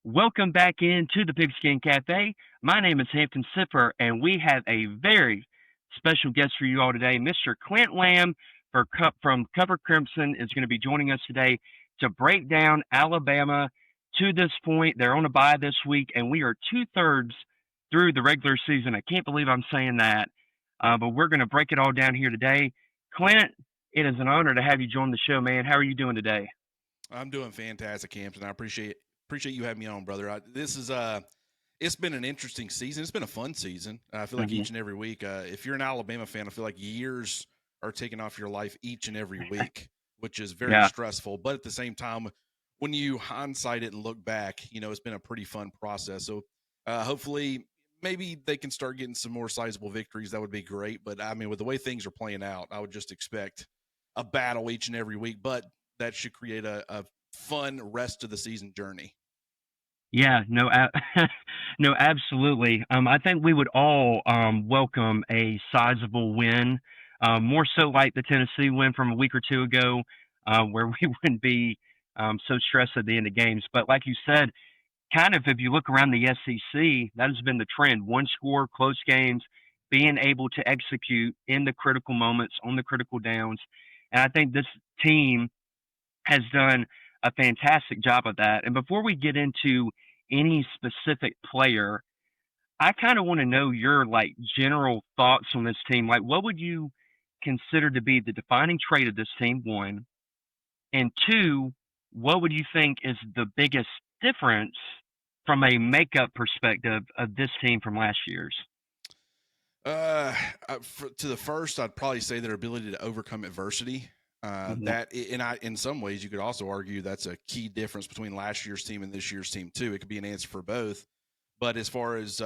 Welcome back into the Pigskin Cafe. My name is Hampton Sipper, and we have a very special guest for you all today. Mr. Clint Lamb from Cover Crimson is going to be joining us today to break down Alabama to this point. They're on a bye this week, and we are two-thirds through the regular season. I can't believe I'm saying that, but we're going to break it all down here today. Clint, it is an honor to have you join the show, man. How are you doing today? I'm doing fantastic, Hampton. I appreciate you having me on, brother. This is it's been an interesting season. It's been a fun season. I feel like Hmm. each and every week. If you're an Alabama fan, I feel like years are taken off your life each and every week, which is very Yeah. stressful. But at the same time, when you hindsight it and look back, it's been a pretty fun process. So hopefully, maybe they can start getting some more sizable victories. That would be great. But I mean, with the way things are playing out, I would just expect a battle each and every week. But that should create a fun rest of the season journey. Yeah, no, no, absolutely. I think we would all welcome a sizable win, more so like the Tennessee win from a week or two ago, where we wouldn't be so stressed at the end of games. But like you said, kind of if you look around the SEC, that has been the trend: one score, close games, being able to execute in the critical moments on the critical downs. And I think this team has done a fantastic job of that. And before we get into any specific player, I kind of want to know your like general thoughts on this team. Like, what would you consider to be the defining trait of this team? One, and two, what would you think is the biggest difference from a makeup perspective of this team from last year's? Uh, to the first, I'd probably say their ability to overcome adversity. Hmm. In some ways, you could also argue that's a key difference between last year's team and this year's team too. It could be an answer for both. But as far as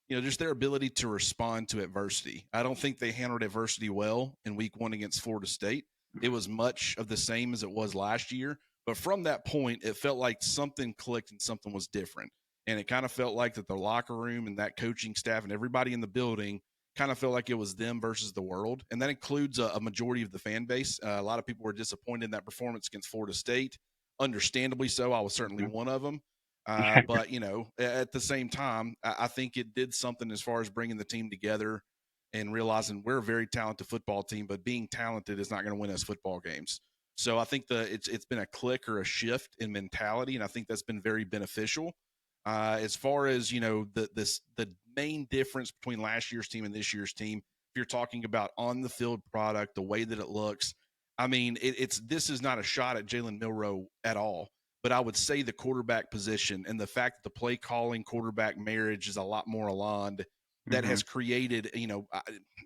just their ability to respond to adversity, I don't think they handled adversity well in Week 1 against Florida State. It was much of the same as it was last year, but from that point, it felt like something clicked and something was different. And it kind of felt like that the locker room and that coaching staff and everybody in the building kind of felt like it was them versus the world. And that includes a majority of the fan base. A lot of people were disappointed in that performance against Florida State. Understandably so. I was certainly Hmm. one of them. But at the same time, I think it did something as far as bringing the team together and realizing we're a very talented football team, but being talented is not going to win us football games. So I think it's been a click or a shift in mentality, and I think that's been very beneficial. As far as the main difference between last year's team and this year's team, if you're talking about on the field product, the way that it looks, I mean, it's this is not a shot at Jalen Milroe at all, but I would say the quarterback position and the fact that the play calling quarterback marriage is a lot more aligned. That Hmm. has created,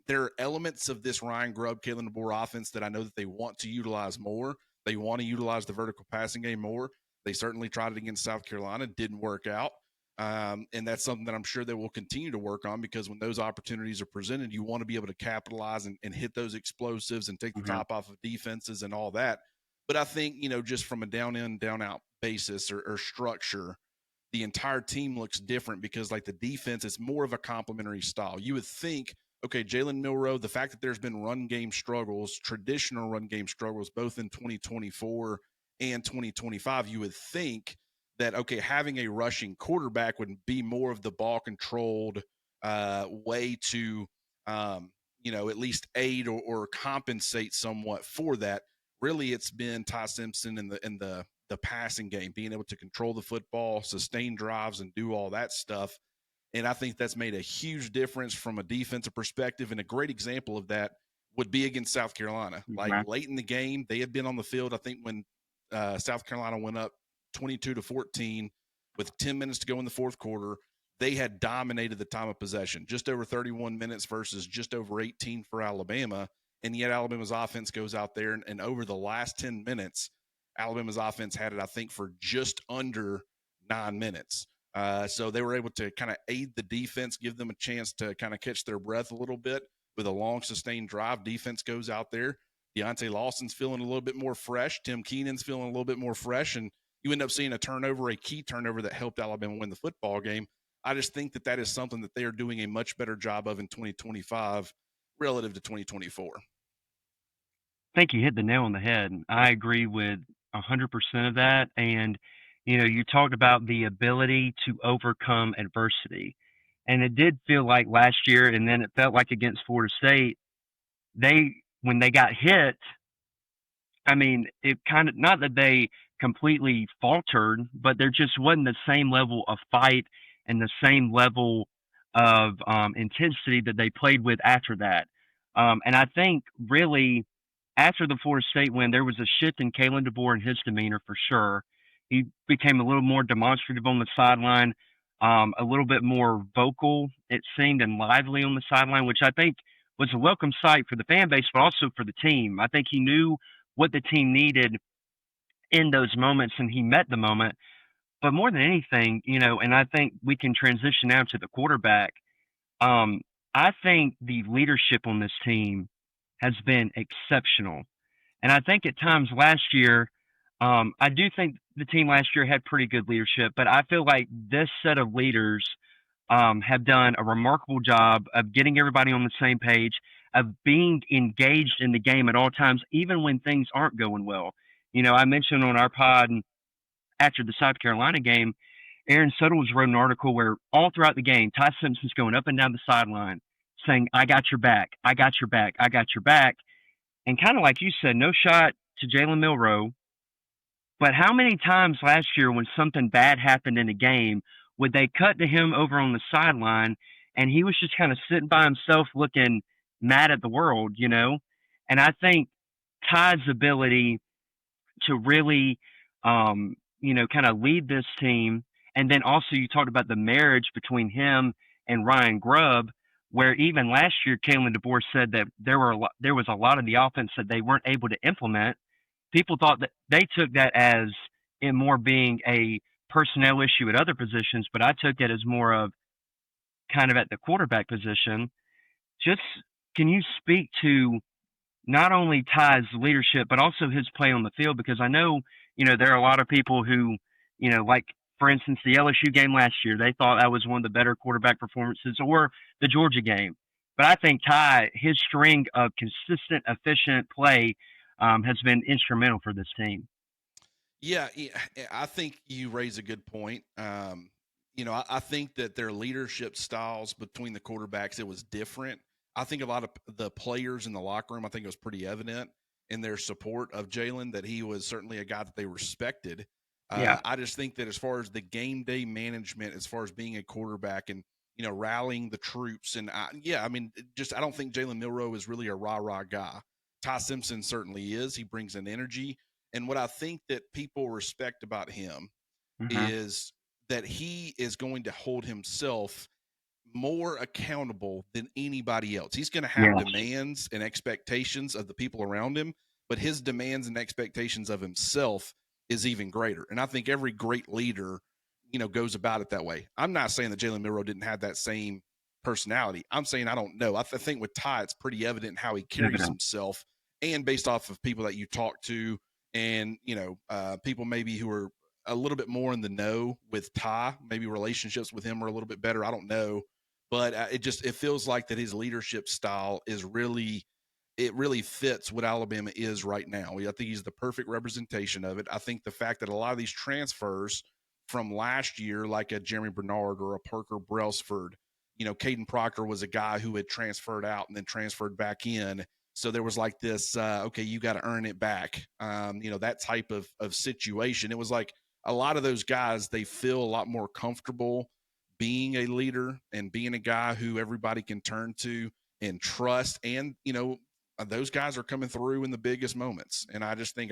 there are elements of this Ryan Grubb, Kalen DeBoer offense that I know that they want to utilize more. They want to utilize the vertical passing game more. They certainly tried it against South Carolina, didn't work out. And that's something that I'm sure they will continue to work on because when those opportunities are presented, you want to be able to capitalize and hit those explosives and take the Yeah. top off of defenses and all that. But I think, just from a down in, down out basis or structure, the entire team looks different because, like, the defense is more of a complementary style. You would think, okay, Jalen Milroe, the fact that there's been run game struggles, traditional run game struggles, both in 2024 and 2025, you would think that, okay, having a rushing quarterback would be more of the ball controlled way to, at least aid or compensate somewhat for that. Really, it's been Ty Simpson in the passing game, being able to control the football, sustain drives, and do all that stuff. And I think that's made a huge difference from a defensive perspective. And a great example of that would be against South Carolina. Like, Mhm. late in the game, they had been on the field, I think, when South Carolina went up 22-14 with 10 minutes to go in the fourth quarter. They had dominated the time of possession, just over 31 minutes versus just over 18 for Alabama. And yet Alabama's offense goes out there and over the last 10 minutes, Alabama's offense had it, I think, for just under 9 minutes. So they were able to kind of aid the defense, give them a chance to kind of catch their breath a little bit with a long, sustained drive. Defense goes out there. Deontay Lawson's feeling a little bit more fresh. Tim Keenan's feeling a little bit more fresh. And you end up seeing a turnover, a key turnover that helped Alabama win the football game. I just think that that is something that they are doing a much better job of in 2025 relative to 2024. I think you hit the nail on the head. I agree with 100% of that. And You talked about the ability to overcome adversity. And it did feel like last year, and then it felt like against Florida State, when they got hit, I mean, it kind of, not that they completely faltered, but there just wasn't the same level of fight and the same level of intensity that they played with after that. And I think really after the Florida State win, there was a shift in Kalen DeBoer and his demeanor for sure. He became a little more demonstrative on the sideline, a little bit more vocal, it seemed, and lively on the sideline, which I think was a welcome sight for the fan base, but also for the team. I think he knew what the team needed in those moments and he met the moment. But more than anything, and I think we can transition now to the quarterback. Um, I think the leadership on this team has been exceptional. And I think at times last year, I do think the team last year had pretty good leadership, but I feel like this set of leaders have done a remarkable job of getting everybody on the same page, of being engaged in the game at all times, even when things aren't going well. I mentioned on our pod after the South Carolina game, Aaron Suttles wrote an article where all throughout the game, Ty Simpson's going up and down the sideline saying, I got your back, I got your back, I got your back. And kind of like you said, no shot to Jalen Milroe, but how many times last year when something bad happened in a game would they cut to him over on the sideline and he was just kind of sitting by himself looking mad at the world? And I think Ty's ability to really, kind of lead this team, and then also you talked about the marriage between him and Ryan Grubb, where even last year Kalen DeBoer said that there was a lot of the offense that they weren't able to implement. People thought that they took that as it more being a personnel issue at other positions, but I took it as more of kind of at the quarterback position. Just can you speak to not only Ty's leadership, but also his play on the field? Because I know, there are a lot of people who, like, for instance, the LSU game last year, they thought that was one of the better quarterback performances, or the Georgia game. But I think Ty, his string of consistent, efficient play has been instrumental for this team. Yeah, I think you raise a good point. I think that their leadership styles between the quarterbacks, it was different. I think a lot of the players in the locker room, I think it was pretty evident in their support of Jalen that he was certainly a guy that they respected. Yeah. I just think that as far as the game day management, as far as being a quarterback and rallying the troops, and I mean, I don't think Jalen Milroe is really a rah rah guy. Ty Simpson certainly is. He brings an energy, and what I think that people respect about him Hmm. is that he is going to hold himself more accountable than anybody else. He's going to have Yeah. demands and expectations of the people around him, but his demands and expectations of himself is even greater. And I think every great leader, goes about it that way. I'm not saying that Jalen Milroe didn't have that same personality. I'm saying I don't know. I think with Ty, it's pretty evident how he carries Yeah. himself, and based off of people that you talk to, and people maybe who are a little bit more in the know with Ty, maybe relationships with him are a little bit better. I don't know, but it feels like that his leadership style is really fits what Alabama is right now. I think he's the perfect representation of it. I think the fact that a lot of these transfers from last year, like a Jeremy Bernard or a Parker Brailsford, Caden Proctor was a guy who had transferred out and then transferred back in. So there was like this, okay, you got to earn it back. That type of situation. It was like a lot of those guys, they feel a lot more comfortable being a leader and being a guy who everybody can turn to and trust. And, those guys are coming through in the biggest moments. And I think,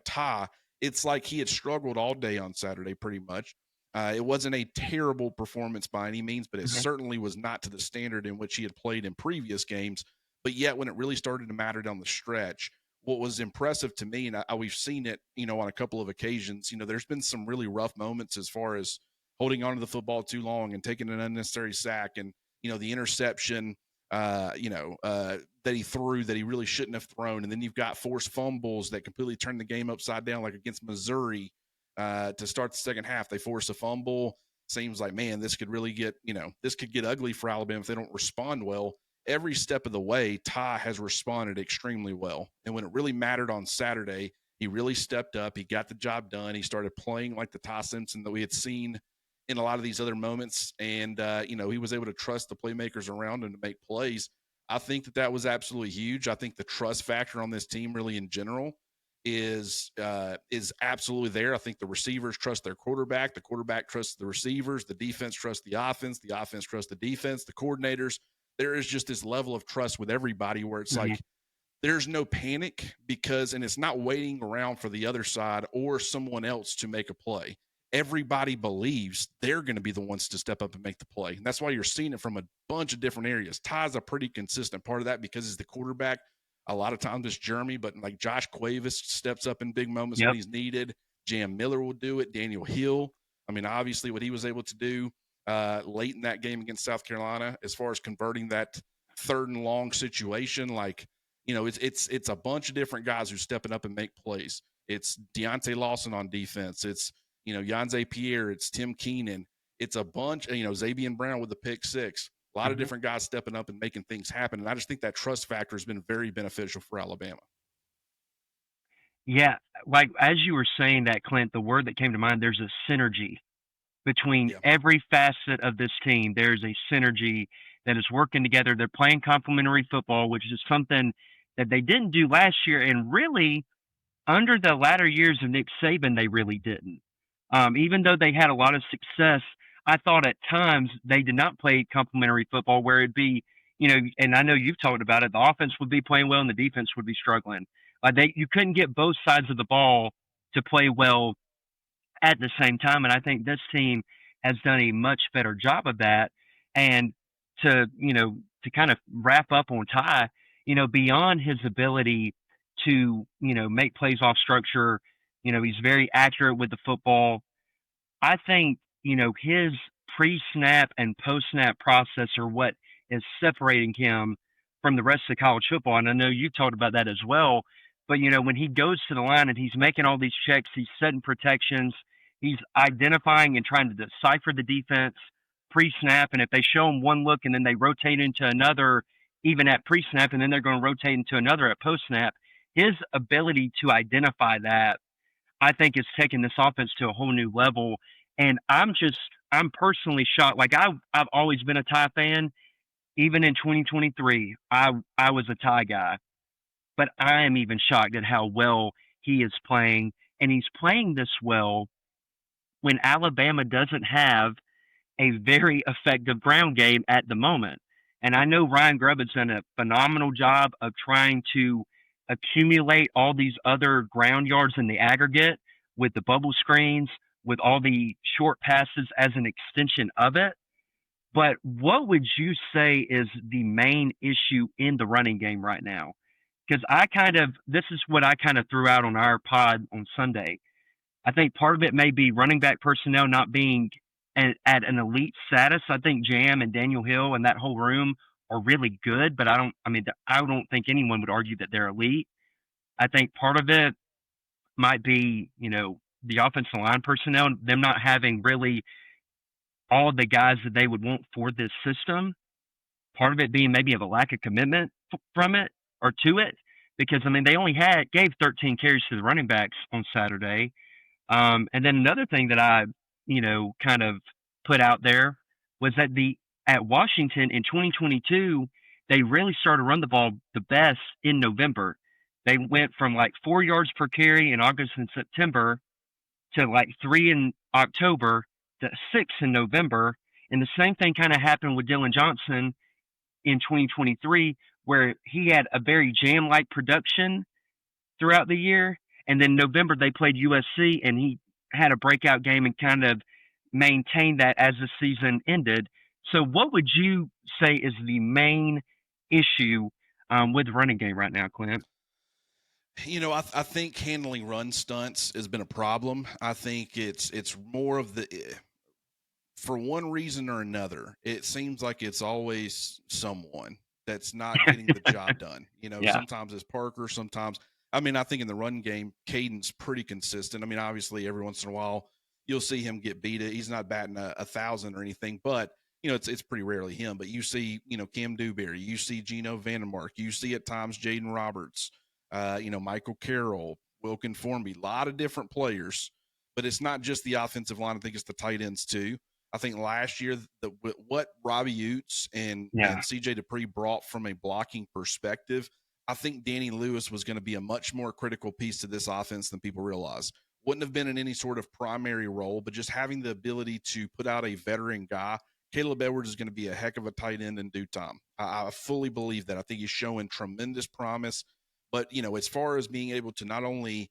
Ty, it's like he had struggled all day on Saturday pretty much. It wasn't a terrible performance by any means, but it Hmm. certainly was not to the standard in which he had played in previous games. But yet, when it really started to matter down the stretch, what was impressive to me, and we've seen it, on a couple of occasions, there's been some really rough moments as far as holding on to the football too long and taking an unnecessary sack and, the interception, that he threw that he really shouldn't have thrown. And then you've got forced fumbles that completely turned the game upside down, like against Missouri to start the second half. They force a fumble. Seems like, man, this could really this could get ugly for Alabama if they don't respond well. Every step of the way, Ty has responded extremely well. And when it really mattered on Saturday, He really stepped up. He got the job done. He started playing like the Ty Simpson that we had seen in a lot of these other moments. And, he was able to trust the playmakers around him to make plays. I think that was absolutely huge. I think the trust factor on this team, really in general, is absolutely there. I think the receivers trust their quarterback. The quarterback trusts the receivers. The defense trusts the offense. The offense trusts the defense. The coordinators. There is just this level of trust with everybody where it's Mhm. like there's no panic and it's not waiting around for the other side or someone else to make a play. Everybody believes they're going to be the ones to step up and make the play. And that's why you're seeing it from a bunch of different areas. Ty's a pretty consistent part of that because he's the quarterback. A lot of times it's Jeremy, but like Josh Cuevas steps up in big moments when Yep. he's needed. Jam Miller will do it. Daniel Hill. I mean, obviously what he was able to do late in that game against South Carolina, as far as converting that third and long situation, like, it's a bunch of different guys who stepping up and make plays. It's Deontay Lawson on defense. It's, Yanze Pierre. It's Tim Keenan. It's a bunch, Zabian Brown with the pick six. A lot of Mhm. different guys stepping up and making things happen. And I just think that trust factor has been very beneficial for Alabama. Yeah, like as you were saying that, Clint, the word that came to mind, there's a synergy between Yeah. every facet of this team. There's a synergy that is working together. They're playing complementary football, which is something that they didn't do last year. And really, under the latter years of Nick Saban, they really didn't. Even though they had a lot of success, I thought at times they did not play complementary football where it'd be, and I know you've talked about it, the offense would be playing well and the defense would be struggling. You couldn't get both sides of the ball to play well at the same time. And I think this team has done a much better job of that. And to kind of wrap up on Ty, beyond his ability to, make plays off structure, he's very accurate with the football. I think, his pre snap and post snap process are what is separating him from the rest of college football. And I know you talked about that as well. But, when he goes to the line and he's making all these checks, he's setting protections, he's identifying and trying to decipher the defense pre snap. And if they show him one look and then they rotate into another, even at pre snap, and then they're going to rotate into another at post snap, his ability to identify that I think it's taken this offense to a whole new level. And I'm personally shocked. Like I've always been a Ty fan. Even in 2023, I was a Ty guy, but I am even shocked at how well he is playing, and he's playing this well when Alabama doesn't have a very effective ground game at the moment. And I know Ryan Grubb has done a phenomenal job of trying to accumulate all these other ground yards in the aggregate with the bubble screens, with all the short passes as an extension of it. But what would you say is the main issue in the running game right now? Because this is what I kind of threw out on our pod on Sunday. I think part of it may be running back personnel not being at an elite status. I think Jam and Daniel Hill and that whole room are really good, but I don't think anyone would argue that they're elite. I think part of it might be, the offensive line personnel, them not having really all the guys that they would want for this system. Part of it being maybe of a lack of commitment from it or to it, because they only gave 13 carries to the running backs on Saturday. And then another thing that I, kind of put out there was that at Washington in 2022, they really started to run the ball the best in November. They went from like 4 yards per carry in August and September to like 3 in October to 6 in November. And the same thing kind of happened with Dylan Johnson in 2023, where he had a very jam like production throughout the year. And then November they played USC and he had a breakout game and kind of maintained that as the season ended. So, what would you say is the main issue with the running game right now, Clint? I think handling run stunts has been a problem. I think it's more of for one reason or another, it seems like it's always someone that's not getting the job done. Yeah. Sometimes it's Parker, sometimes I think in the run game, Caden's pretty consistent. Obviously every once in a while you'll see him get beat. He's not batting 1,000 or anything, but it's pretty rarely him. But you see, Cam Dewberry, you see Gino Vandermark, you see at times Jaden Roberts, Michael Carroll, will conform me. A lot of different players, but it's not just the offensive line. I think it's the tight ends too. I think last year what Robbie Utes Yeah. and CJ Dupree brought from a blocking perspective, I think Danny Lewis was going to be a much more critical piece to this offense than people realize. Wouldn't have been in any sort of primary role, but just having the ability to put out a veteran guy. Caleb Edwards is going to be a heck of a tight end in due time. I fully believe that. I think he's showing tremendous promise. But, as far as being able to not only,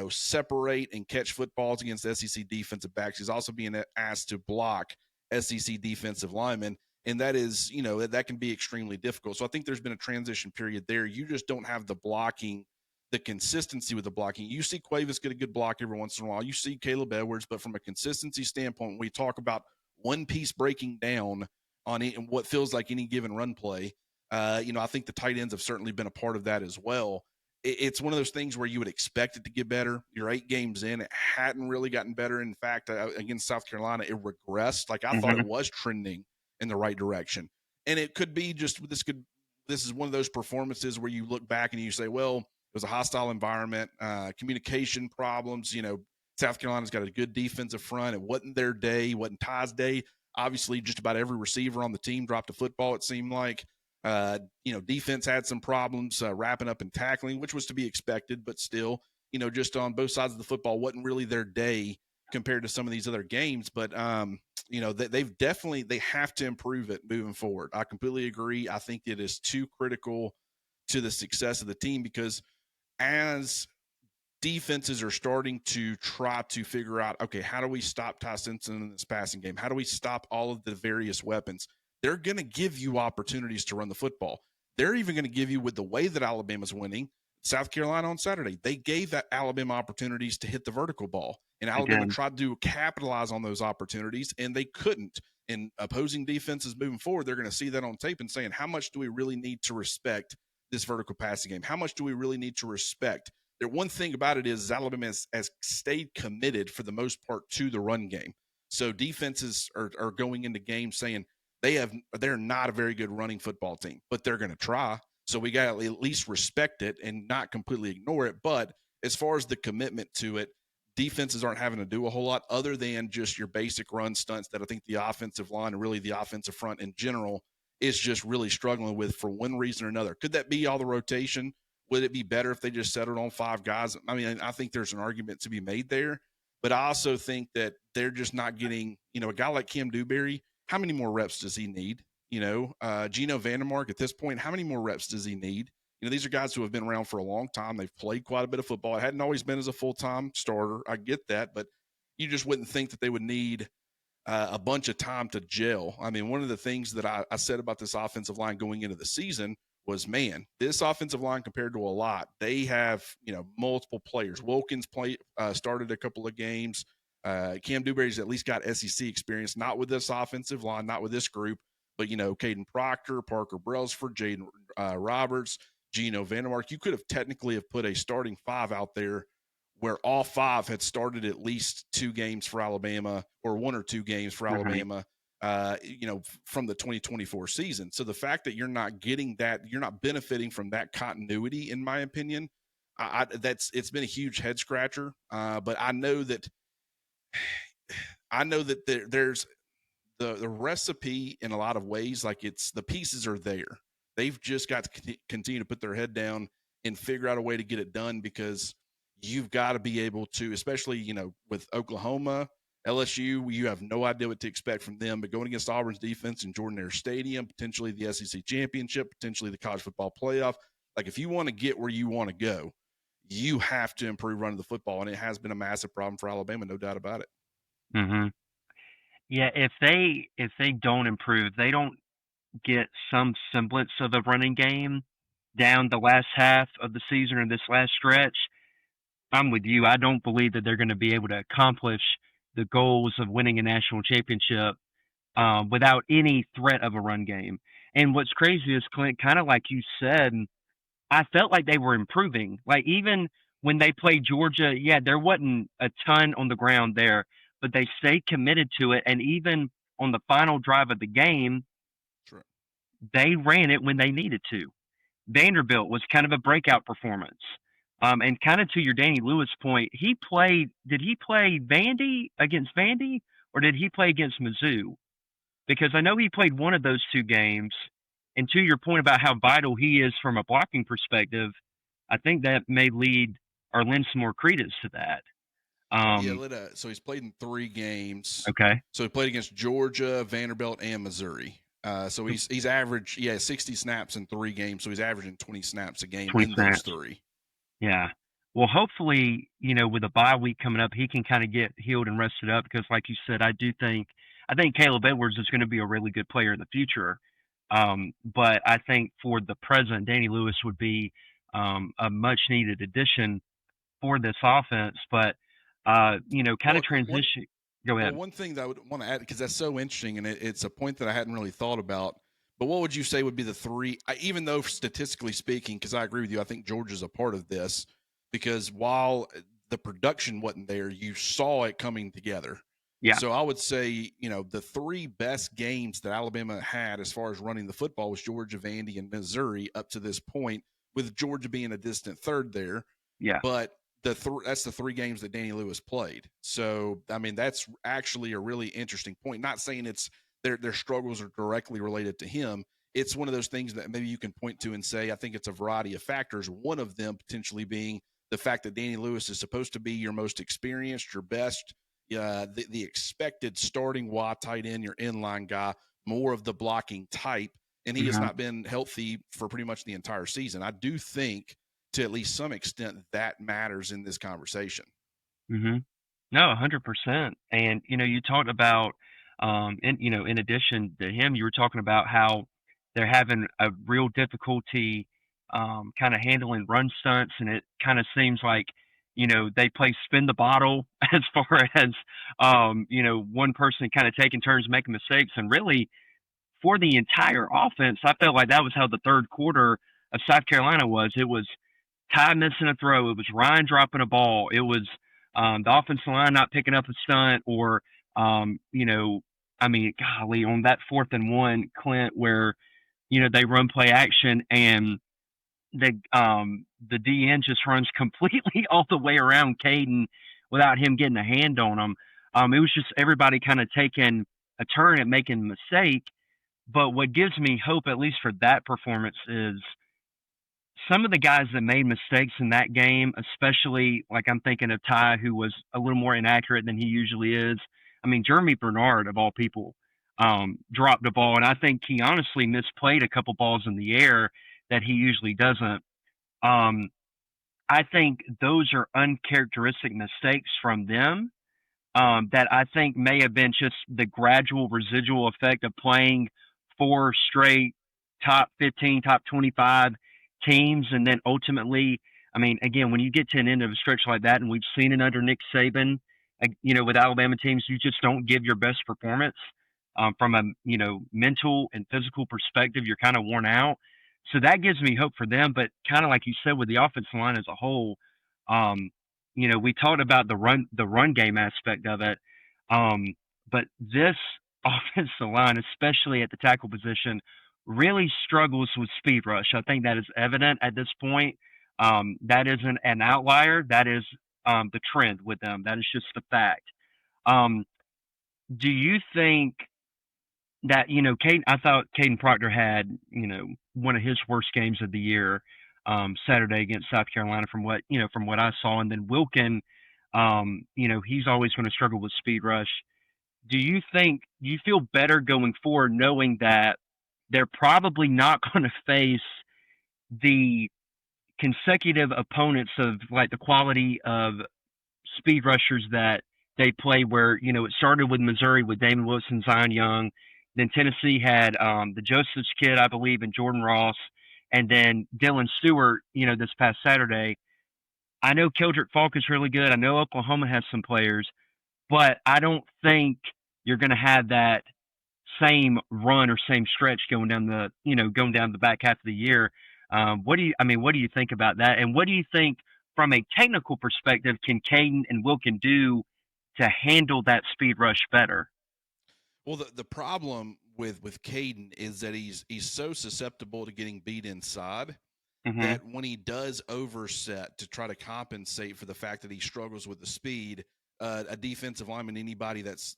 separate and catch footballs against SEC defensive backs, he's also being asked to block SEC defensive linemen. And that is, that can be extremely difficult. So I think there's been a transition period there. You just don't have the blocking, the consistency with the blocking. You see Cuevas get a good block every once in a while. You see Caleb Edwards, but from a consistency standpoint, we talk about one piece breaking down on what feels like any given run play. I think the tight ends have certainly been a part of that as well. It's one of those things where you would expect it to get better. You're 8 games in. It hadn't really gotten better. In fact, against South Carolina, it regressed. Like I thought Mm-hmm. it was trending in the right direction. And it could be just this is one of those performances where you look back and you say, well, it was a hostile environment, communication problems. South Carolina's got a good defensive front. It wasn't their day. It wasn't Ty's day. Obviously, just about every receiver on the team dropped a football, it seemed like. Defense had some problems wrapping up and tackling, which was to be expected, but still, just on both sides of the football, wasn't really their day compared to some of these other games. But, they have to improve it moving forward. I completely agree. I think it is too critical to the success of the team because as defenses are starting to try to figure out, okay, how do we stop Ty Simpson in this passing game? How do we stop all of the various weapons? They're going to give you opportunities to run the football. They're even going to give you, with the way that Alabama's winning, South Carolina on Saturday, they gave that Alabama opportunities to hit the vertical ball. And They Alabama did. tried to capitalize on those opportunities, and they couldn't. And opposing defenses moving forward, they're going to see that on tape and saying, how much do we really need to respect this vertical passing game? How much do we really need to respect? One thing about it is Alabama has stayed committed for the most part to the run game. So defenses are going into games saying they're not a very good running football team, but they're going to try. So we got to at least respect it and not completely ignore it. But as far as the commitment to it, defenses aren't having to do a whole lot other than just your basic run stunts that I think the offensive line and really the offensive front in general is just really struggling with for one reason or another. Could that be all the rotation? Would it be better if they just settled on 5 guys? I mean, I think there's an argument to be made there, but I also think that they're just not getting, a guy like Cam Dewberry, how many more reps does he need? Gino Vandermark at this point, how many more reps does he need? These are guys who have been around for a long time. They've played quite a bit of football. It hadn't always been as a full-time starter. I get that, but you just wouldn't think that they would need a bunch of time to gel. I mean, one of the things that I said about this offensive line going into the season was, man, this offensive line compared to a lot, they have, multiple players. Wilkins started a couple of games. Cam Dewberry's at least got SEC experience, not with this offensive line, not with this group, but, Caden Proctor, Parker Brailsford, Jaden Roberts, Gino Vandermark. You could have technically have put a starting 5 out there where all 5 had started at least 2 games for Alabama or 1 or 2 games for Right. Alabama, from the 2024 season. So the fact that you're not getting that, you're not benefiting from that continuity, in my opinion, it's been a huge head scratcher. But I know that there's the recipe in a lot of ways. Like it's the pieces are there. They've just got to continue to put their head down and figure out a way to get it done because you've got to be able to, especially, with Oklahoma, LSU, you have no idea what to expect from them. But going against Auburn's defense in Jordan Hare Stadium, potentially the SEC championship, potentially the college football playoff, like if you want to get where you want to go, you have to improve running the football. And it has been a massive problem for Alabama, no doubt about it. Mm-hmm. Yeah, if they don't improve, they don't get some semblance of a running game down the last half of the season or this last stretch, I'm with you. I don't believe that they're going to be able to accomplish the goals of winning a national championship without any threat of a run game. And what's crazy is, Clint, kind of like you said, I felt like they were improving. Like even when they played Georgia, yeah, there wasn't a ton on the ground there, but they stayed committed to it. And even on the final drive of the game, Sure. they ran it when they needed to. Vanderbilt was kind of a breakout performance. And kind of to your Danny Lewis point, he played. Did he play Vandy against Vandy, or did he play against Mizzou? Because I know he played one of those two games. And to your point about how vital he is from a blocking perspective, I think that may lead or lend some more credence to that. Yeah, Um, so he's played in 3 games. okay, So he played against Georgia, Vanderbilt, and Missouri. So he's averaged 60 snaps in 3 games. So he's averaging 20 snaps a game 20 in those snaps. three. Yeah. Well, hopefully, with a bye week coming up, he can kind of get healed and rested up because, like you said, I think Caleb Edwards is going to be a really good player in the future. But I think for the present, Danny Lewis would be a much needed addition for this offense. But, kind Well, of transition. Go well, ahead. one thing that I would want to add, because that's so interesting, and it's a point that I hadn't really thought about. But what would you say would be the three? Even though statistically speaking, because I agree with you, I think Georgia's a part of this. Because while the production wasn't there, you saw it coming together. Yeah. So I would say, the three best games that Alabama had as far as running the football was Georgia, Vandy, and Missouri up to this point, with Georgia being a distant third there. Yeah. But that's the 3 games that Danny Lewis played. So I mean, that's actually a really interesting point. Not saying it's their struggles are directly related to him. It's one of those things that maybe you can point to and say, I think it's a variety of factors. One of them potentially being the fact that Danny Lewis is supposed to be your most experienced, your best, the expected starting wide tight end, your inline guy, more of the blocking type, and he has Hmm. not been healthy for pretty much the entire season. I do think to at least some extent that matters in this conversation. Hmm. No, 100%. And you talked about, in addition to him, you were talking about how they're having a real difficulty, kind of handling run stunts, and it kind of seems like, they play spin the bottle as far as, one person kind of taking turns making mistakes, and really for the entire offense, I felt like that was how the third quarter of South Carolina was. It was Ty missing a throw. It was Ryan dropping a ball. It was the offensive line not picking up a stunt, or um, you know, I mean, golly, on that 4th and 1, Clint, where they run play action and the DN just runs completely all the way around Caden without him getting a hand on him. It was just everybody kind of taking a turn at making a mistake. But what gives me hope, at least for that performance, is some of the guys that made mistakes in that game, especially like I'm thinking of Ty, who was a little more inaccurate than he usually is. I mean, Jeremy Bernard, of all people, dropped a ball, and I think he honestly misplayed a couple balls in the air that he usually doesn't. Um, I think those are uncharacteristic mistakes from them, that I think may have been just the gradual residual effect of playing four straight top 15, top 25 teams. And then ultimately, I mean, again, when you get to an end of a stretch like that, and we've seen it under Nick Saban, with Alabama teams, you just don't give your best performance. From a mental and physical perspective, you're kind of worn out. So that gives me hope for them. But kind of like you said, with the offensive line as a whole, um, we talked about the run game aspect of it, um, but this offensive line, especially at the tackle position, really struggles with speed rush. I think that is evident at this point. That isn't an outlier. That is the trend with them. That is just the fact. Um, do you think that Caden? I thought Caden Proctor had one of his worst games of the year, Saturday against South Carolina. From what I saw, and then Wilkin, he's always going to struggle with speed rush. Do you feel better going forward knowing that they're probably not going to face the consecutive opponents of like the quality of speed rushers that they play, where it started with Missouri with Damon Wilson, Zion Young, then Tennessee had the Joseph's kid, I believe, and Jordan Ross, and then Dylan Stewart. This past Saturday, I know Keldrick Falk is really good. I know Oklahoma has some players, but I don't think you're going to have that same run or same stretch going down the back half of the year. What do you think about that? And what do you think from a technical perspective can Caden and Wilkin do to handle that speed rush better? Well, the problem with Caden is that he's so susceptible to getting beat inside. Mhm. that when he does overset to try to compensate for the fact that he struggles with the speed, a defensive lineman, anybody that's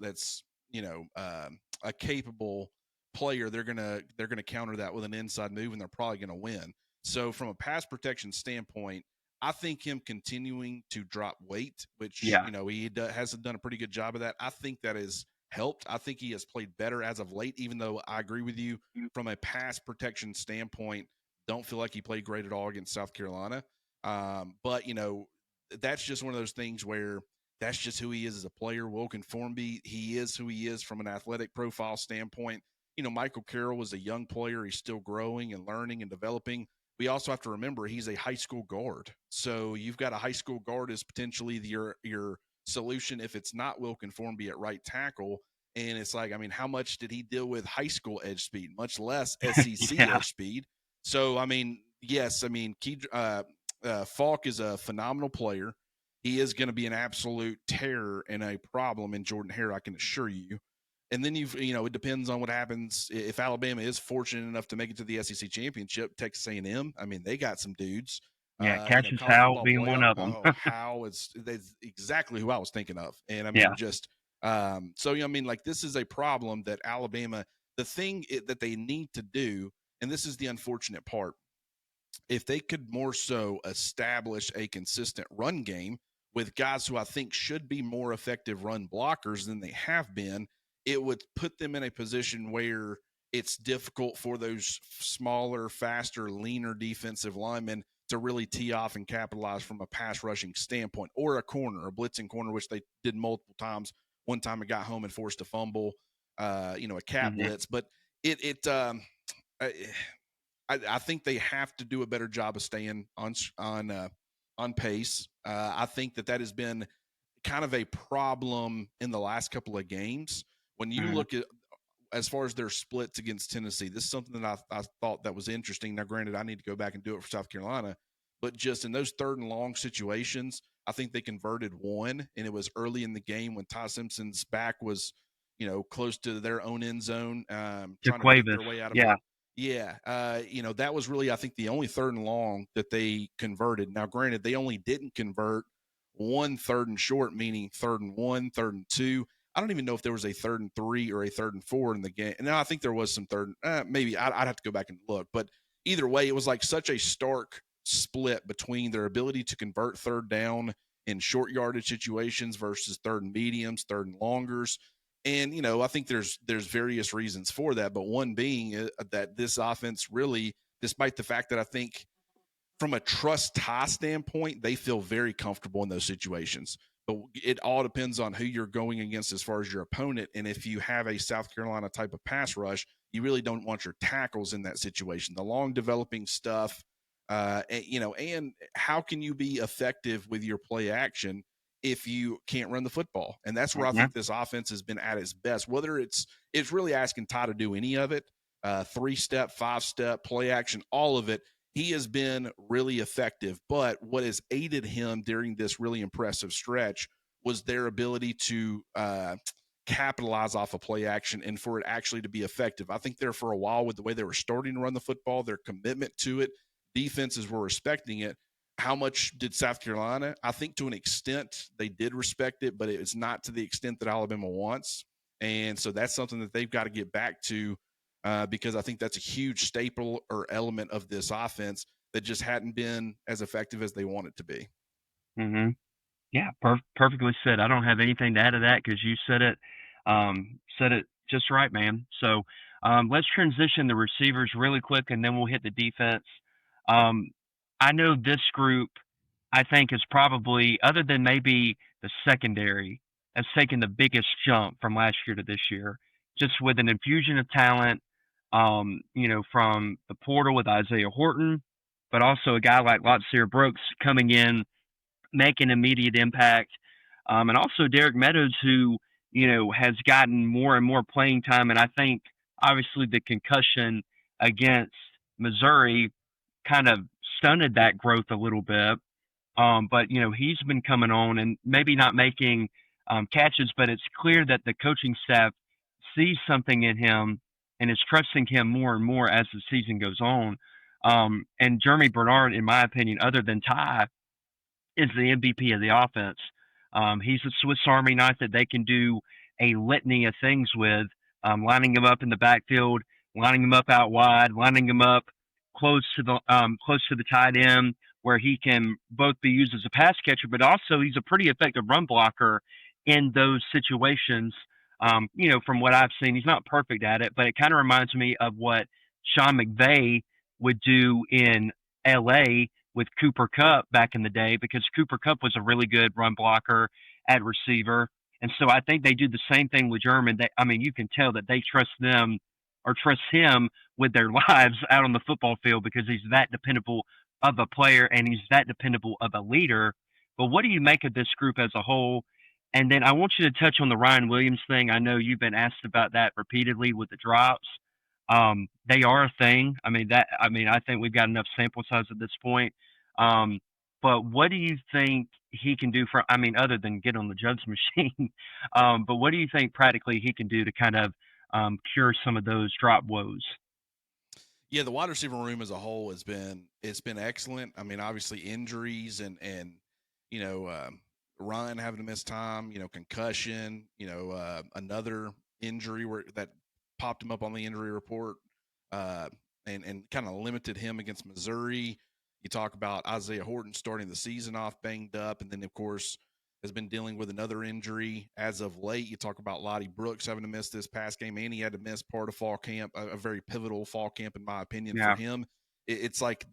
a capable player, they're gonna counter that with an inside move, and they're probably gonna win. So from a pass protection standpoint, I think him continuing to drop weight, which Yeah. hasn't done a pretty good job of that. I think that has helped. I think he has played better as of late, even though I agree with you from a pass protection standpoint. Don't feel like he played great at all against South Carolina. But that's just one of those things where that's just who he is as a player. Wilkin Formby, he is who he is from an athletic profile standpoint. Michael Carroll was a young player. He's still growing and learning and developing. We also have to remember he's a high school guard. So you've got a high school guard as potentially your solution if it's not Wilkin Formby at right tackle. And it's like, I mean, how much did he deal with high school edge speed? Much less SEC Yeah. edge speed. So, I mean, yes, I mean, Falk is a phenomenal player. He is going to be an absolute terror and a problem in Jordan Hare, I can assure you. And then it depends on what happens if Alabama is fortunate enough to make it to the SEC championship. Texas A&M, I mean, they got some dudes. Yeah. Catches College Howell football being one playoff. of them. Oh, how that's exactly who I was thinking of. And I mean, Yeah. just so I mean, like this is a problem that Alabama. The thing that they need to do, and this is the unfortunate part, if they could more so establish a consistent run game with guys who I think should be more effective run blockers than they have been, it would put them in a position where it's difficult for those smaller, faster, leaner defensive linemen to really tee off and capitalize from a pass rushing standpoint, or a corner, a blitzing corner, which they did multiple times. One time it got home and forced a fumble, a cat Mhm. blitz, but I, I think they have to do a better job of staying on pace. I think that has been kind of a problem in the last couple of games. When you Mhm. look at as far as their splits against Tennessee, this is something that I thought that was interesting. Now, granted, I need to go back and do it for South Carolina, but just in those third and long situations, I think they converted one, and it was early in the game when Ty Simpson's back was, close to their own end zone, trying to pick Jaquavis. their way out of a Yeah. yeah, that was really, I think, the only third and long that they converted. Now, granted, they only didn't convert one third and short, meaning third and one, third and two. I don't even know if there was a third and three or a third and four in the game. And I think there was some third, maybe I'd have to go back and look. But either way, it was like such a stark split between their ability to convert third down in short yardage situations versus third and mediums, third and longers. And I think there's various reasons for that, but one being that this offense really, despite the fact that I think from a trust tie standpoint, they feel very comfortable in those situations. But it all depends on who you're going against as far as your opponent. And if you have a South Carolina type of pass rush, you really don't want your tackles in that situation. The long developing stuff, and how can you be effective with your play action if you can't run the football? And that's where I Mhm. think this offense has been at its best. Whether it's really asking Ty to do any of it, 3-step, 5-step, play action, all of it, he has been really effective. But what has aided him during this really impressive stretch was their ability to capitalize off of play action and for it actually to be effective. I think there for a while with the way they were starting to run the football, their commitment to it, defenses were respecting it. How much did South Carolina? I think to an extent they did respect it, but it's not to the extent that Alabama wants. And so that's something that they've got to get back to because I think that's a huge staple or element of this offense that just hadn't been as effective as they want it to be. Mhm. Yeah, perfectly said. I don't have anything to add to that because you said it just right, man. So let's transition the receivers really quick, and then we'll hit the defense. Um, I know this group, I think, is probably, other than maybe the secondary, has taken the biggest jump from last year to this year, just with an infusion of talent, from the portal with Isaiah Horton, but also a guy like Lotsier Brooks coming in make an immediate impact. And also Derek Meadows, who, has gotten more and more playing time. And I think obviously the concussion against Missouri kind of stunted that growth a little bit. But, he's been coming on and maybe not making catches, but it's clear that the coaching staff sees something in him and is trusting him more and more as the season goes on. And Jeremy Bernard, in my opinion, other than Ty, is the MVP of the offense. He's a Swiss Army knife that they can do a litany of things with, lining him up in the backfield, lining him up out wide, lining him up close to the tight end, where he can both be used as a pass catcher, but also he's a pretty effective run blocker in those situations. From what I've seen, he's not perfect at it, but it kind of reminds me of what Sean McVay would do in LA with Cooper Cup back in the day, because Cooper Cup was a really good run blocker at receiver. And so I think they do the same thing with German. You can tell that they trust them or trust him with their lives out on the football field, because he's that dependable of a player and he's that dependable of a leader. But what do you make of this group as a whole? And then I want you to touch on the Ryan Williams thing. I know you've been asked about that repeatedly with the drops. They are a thing. I think we've got enough sample size at this point. Um, but what do you think he can do other than get on the jugs machine? But what do you think practically he can do to kind of cure some of those drop woes? Yeah, the wide receiver room as a whole it's been excellent. I mean, obviously injuries and you know Ryan having to miss time, concussion, another injury where that popped him up on the injury report, uh, and kind of limited him against Missouri. You talk about Isaiah Horton starting the season off banged up, and then of course has been dealing with another injury as of late. You talk about Lottie Brooks having to miss this past game, and he had to miss part of fall camp, a very pivotal fall camp, in my opinion, for Yeah. him. It's like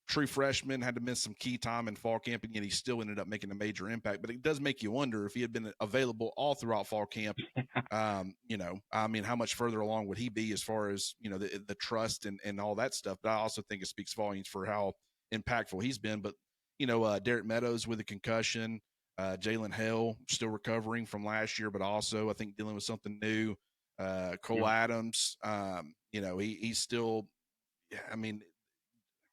true freshman had to miss some key time in fall camp, and yet he still ended up making a major impact. But it does make you wonder if he had been available all throughout fall camp. How much further along would he be as far as the trust and all that stuff? But I also think it speaks volumes for how impactful he's been. But Derek Meadows with a concussion, Jalen Hale still recovering from last year, but also I think dealing with something new. Cole Yeah. Adams, he's still. I mean,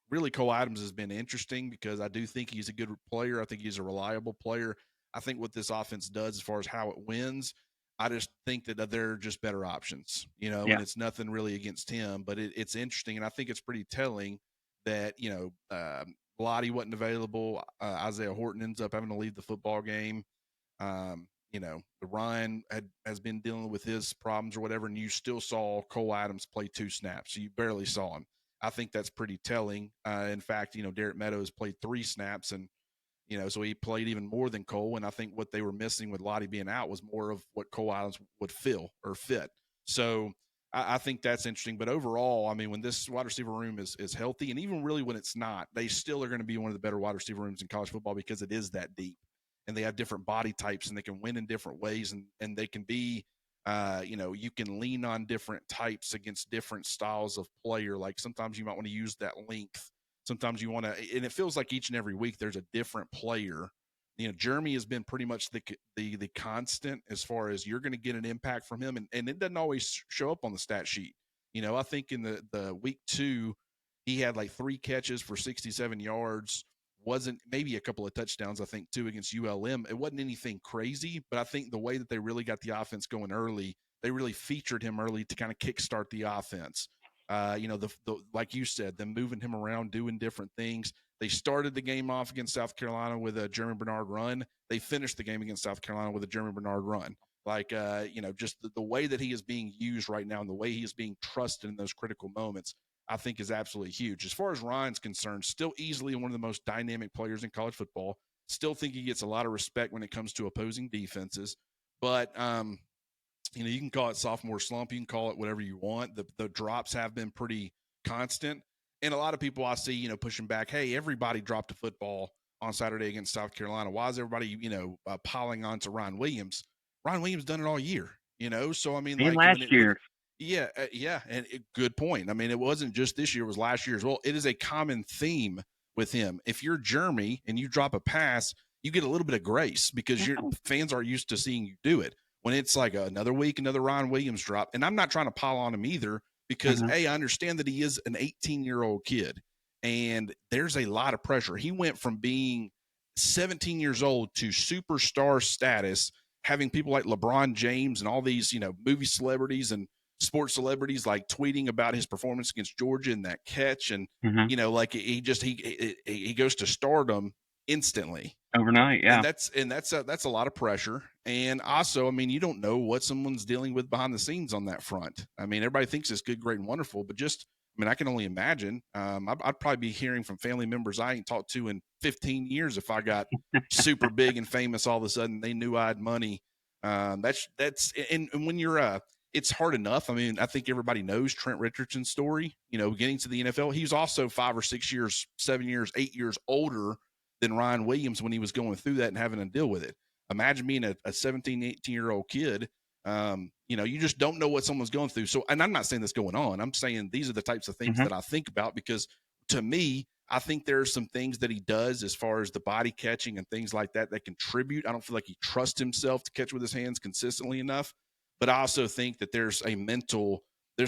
really, Cole Adams has been interesting because I do think he's a good player. I think he's a reliable player. I think what this offense does as far as how it wins, I just think that there are just better options, Yeah. and it's nothing really against him, but it's interesting. And I think it's pretty telling that, Lottie wasn't available. Isaiah Horton ends up having to leave the football game. The Ryan has been dealing with his problems or whatever, and you still saw Cole Adams play 2 snaps. So you barely saw him. I think that's pretty telling. In fact, Derek Meadows played 3 snaps, and so he played even more than Cole. And I think what they were missing with Lottie being out was more of what Cole Adams would fill or fit. So I think that's interesting. But overall, I mean, when this wide receiver room is healthy, and even really when it's not, they still are going to be one of the better wide receiver rooms in college football because it is that deep, and they have different body types, and they can win in different ways, and they can be you can lean on different types against different styles of player. Like sometimes you might want to use that length. Sometimes you want to, and it feels like each and every week there's a different player. Jeremy has been pretty much the constant as far as you're going to get an impact from him, and it doesn't always show up on the stat sheet. I think in the week 2, he had like 3 catches for 67 yards. Wasn't maybe a couple of touchdowns, I think, too, against ULM. It wasn't anything crazy, but I think the way that they really got the offense going early, they really featured him early to kind of kickstart the offense. Like you said, them moving him around, doing different things. They started the game off against South Carolina with a Jeremy Bernard run. They finished the game against South Carolina with a Jeremy Bernard run. Just the way that he is being used right now and the way he is being trusted in those critical moments, I think is absolutely huge. As far as Ryan's concerned, still easily one of the most dynamic players in college football. Still think he gets a lot of respect when it comes to opposing defenses. But you can call it sophomore slump, you can call it whatever you want. The drops have been pretty constant. And a lot of people I see, pushing back, hey, everybody dropped a football on Saturday against South Carolina. Why is everybody, piling on to Ryan Williams? Ryan Williams done it all year, So I mean, And like last when year. yeah, and good point. I mean, it wasn't just this year; it was last year as well. It is a common theme with him. If you're Jeremy and you drop a pass, you get a little bit of grace because your fans are used to seeing you do it. When it's like another week, another Ryan Williams drop, and I'm not trying to pile on him either because Mm-hmm. I understand that he is an 18-year-old kid, and there's a lot of pressure. He went from being 17 years old to superstar status, having people like LeBron James and all these movie celebrities and sports celebrities like tweeting about his performance against Georgia and that catch, and Hmm. like he goes to stardom instantly. Overnight, And yeah. that's a lot of pressure. And also, I mean, you don't know what someone's dealing with behind the scenes on that front. I mean, everybody thinks it's good, great, and wonderful, but just, I mean, I can only imagine. I'd probably be hearing from family members I ain't talked to in 15 years if I got super big and famous all of a sudden. They knew I had money. And when you're it's hard enough. I mean, I think everybody knows Trent Richardson's story. Getting to the NFL, he was also 5 or 6 years, 7 years, 8 years older than Ryan Williams when he was going through that and having to deal with it. Imagine being a 17, 18-year-old kid. You just don't know what someone's going through. So, and I'm not saying that's going on. I'm saying these are the types of things Hmm. that I think about because to me, I think there's some things that he does as far as the body catching and things like that that contribute. I don't feel like he trusts himself to catch with his hands consistently enough. But I also think that there's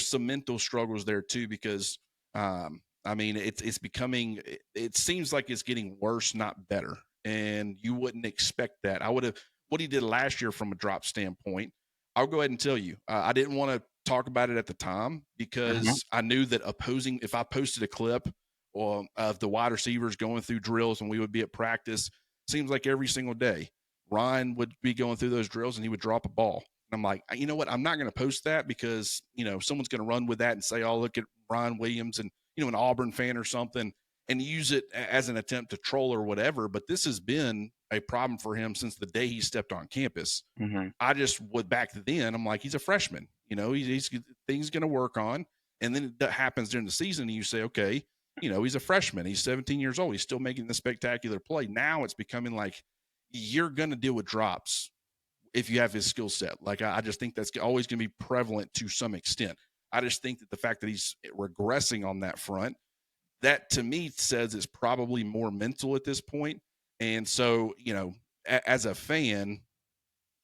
some mental struggles there too because I mean, it's becoming. It seems like it's getting worse, not better, and you wouldn't expect that. I would have what he did last year from a drop standpoint. I'll go ahead and tell you. I didn't want to talk about it at the time Hmm. because I knew that if I posted a clip of the wide receivers going through drills and we would be at practice, seems like every single day, Ryan would be going through those drills and he would drop a ball. And I'm like, you know what? I'm not going to post that because someone's going to run with that and say, "Oh, look at Ryan Williams," and an Auburn fan or something, and use it as an attempt to troll or whatever. But this has been a problem for him since the day he stepped on campus. Hmm. I just would back then. I'm like, he's a freshman. He's things going to work on, and then that happens during the season, and you say, okay, he's a freshman. He's 17 years old. He's still making the spectacular play. Now it's becoming like you're going to deal with drops if you have his skill set. Like I just think that's always going to be prevalent to some extent. I just think that the fact that he's regressing on that front, that to me says it's probably more mental at this point. And so, as a fan,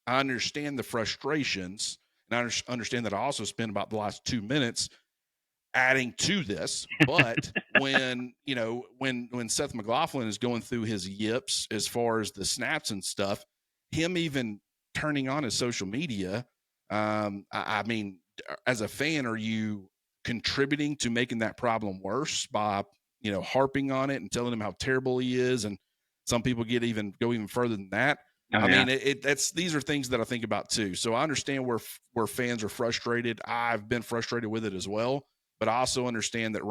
I understand the frustrations, and I understand that I also spent about the last 2 minutes adding to this. But when Seth McLaughlin is going through his yips as far as the snaps and stuff, him even turning on his social media, I mean, as a fan, are you contributing to making that problem worse by harping on it and telling him how terrible he is? And some people go even further than that. Oh I yeah. mean, these are things that I think about too. So I understand where fans are frustrated. I've been frustrated with it as well, but I also understand that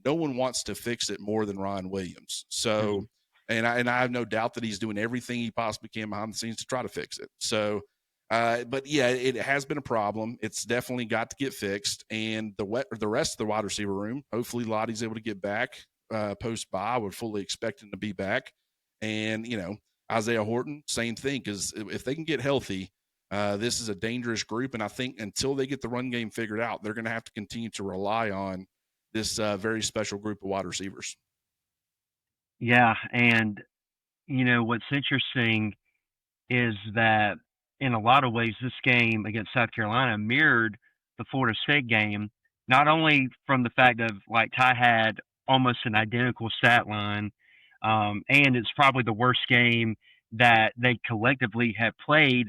no one wants to fix it more than Ryan Williams. Hmm. So, and I have no doubt that he's doing everything he possibly can behind the scenes to try to fix it. So, but yeah, it has been a problem. It's definitely got to get fixed. And the rest of the wide receiver room, hopefully Lottie's able to get back post bye. I would fully expect him to be back. And Isaiah Horton, same thing, because if they can get healthy, this is a dangerous group. And I think until they get the run game figured out, they're going to have to continue to rely on this very special group of wide receivers. Yeah, and what's interesting is that in a lot of ways this game against South Carolina mirrored the Florida State game, not only from the fact of like Ty had almost an identical stat line, and it's probably the worst game that they collectively have played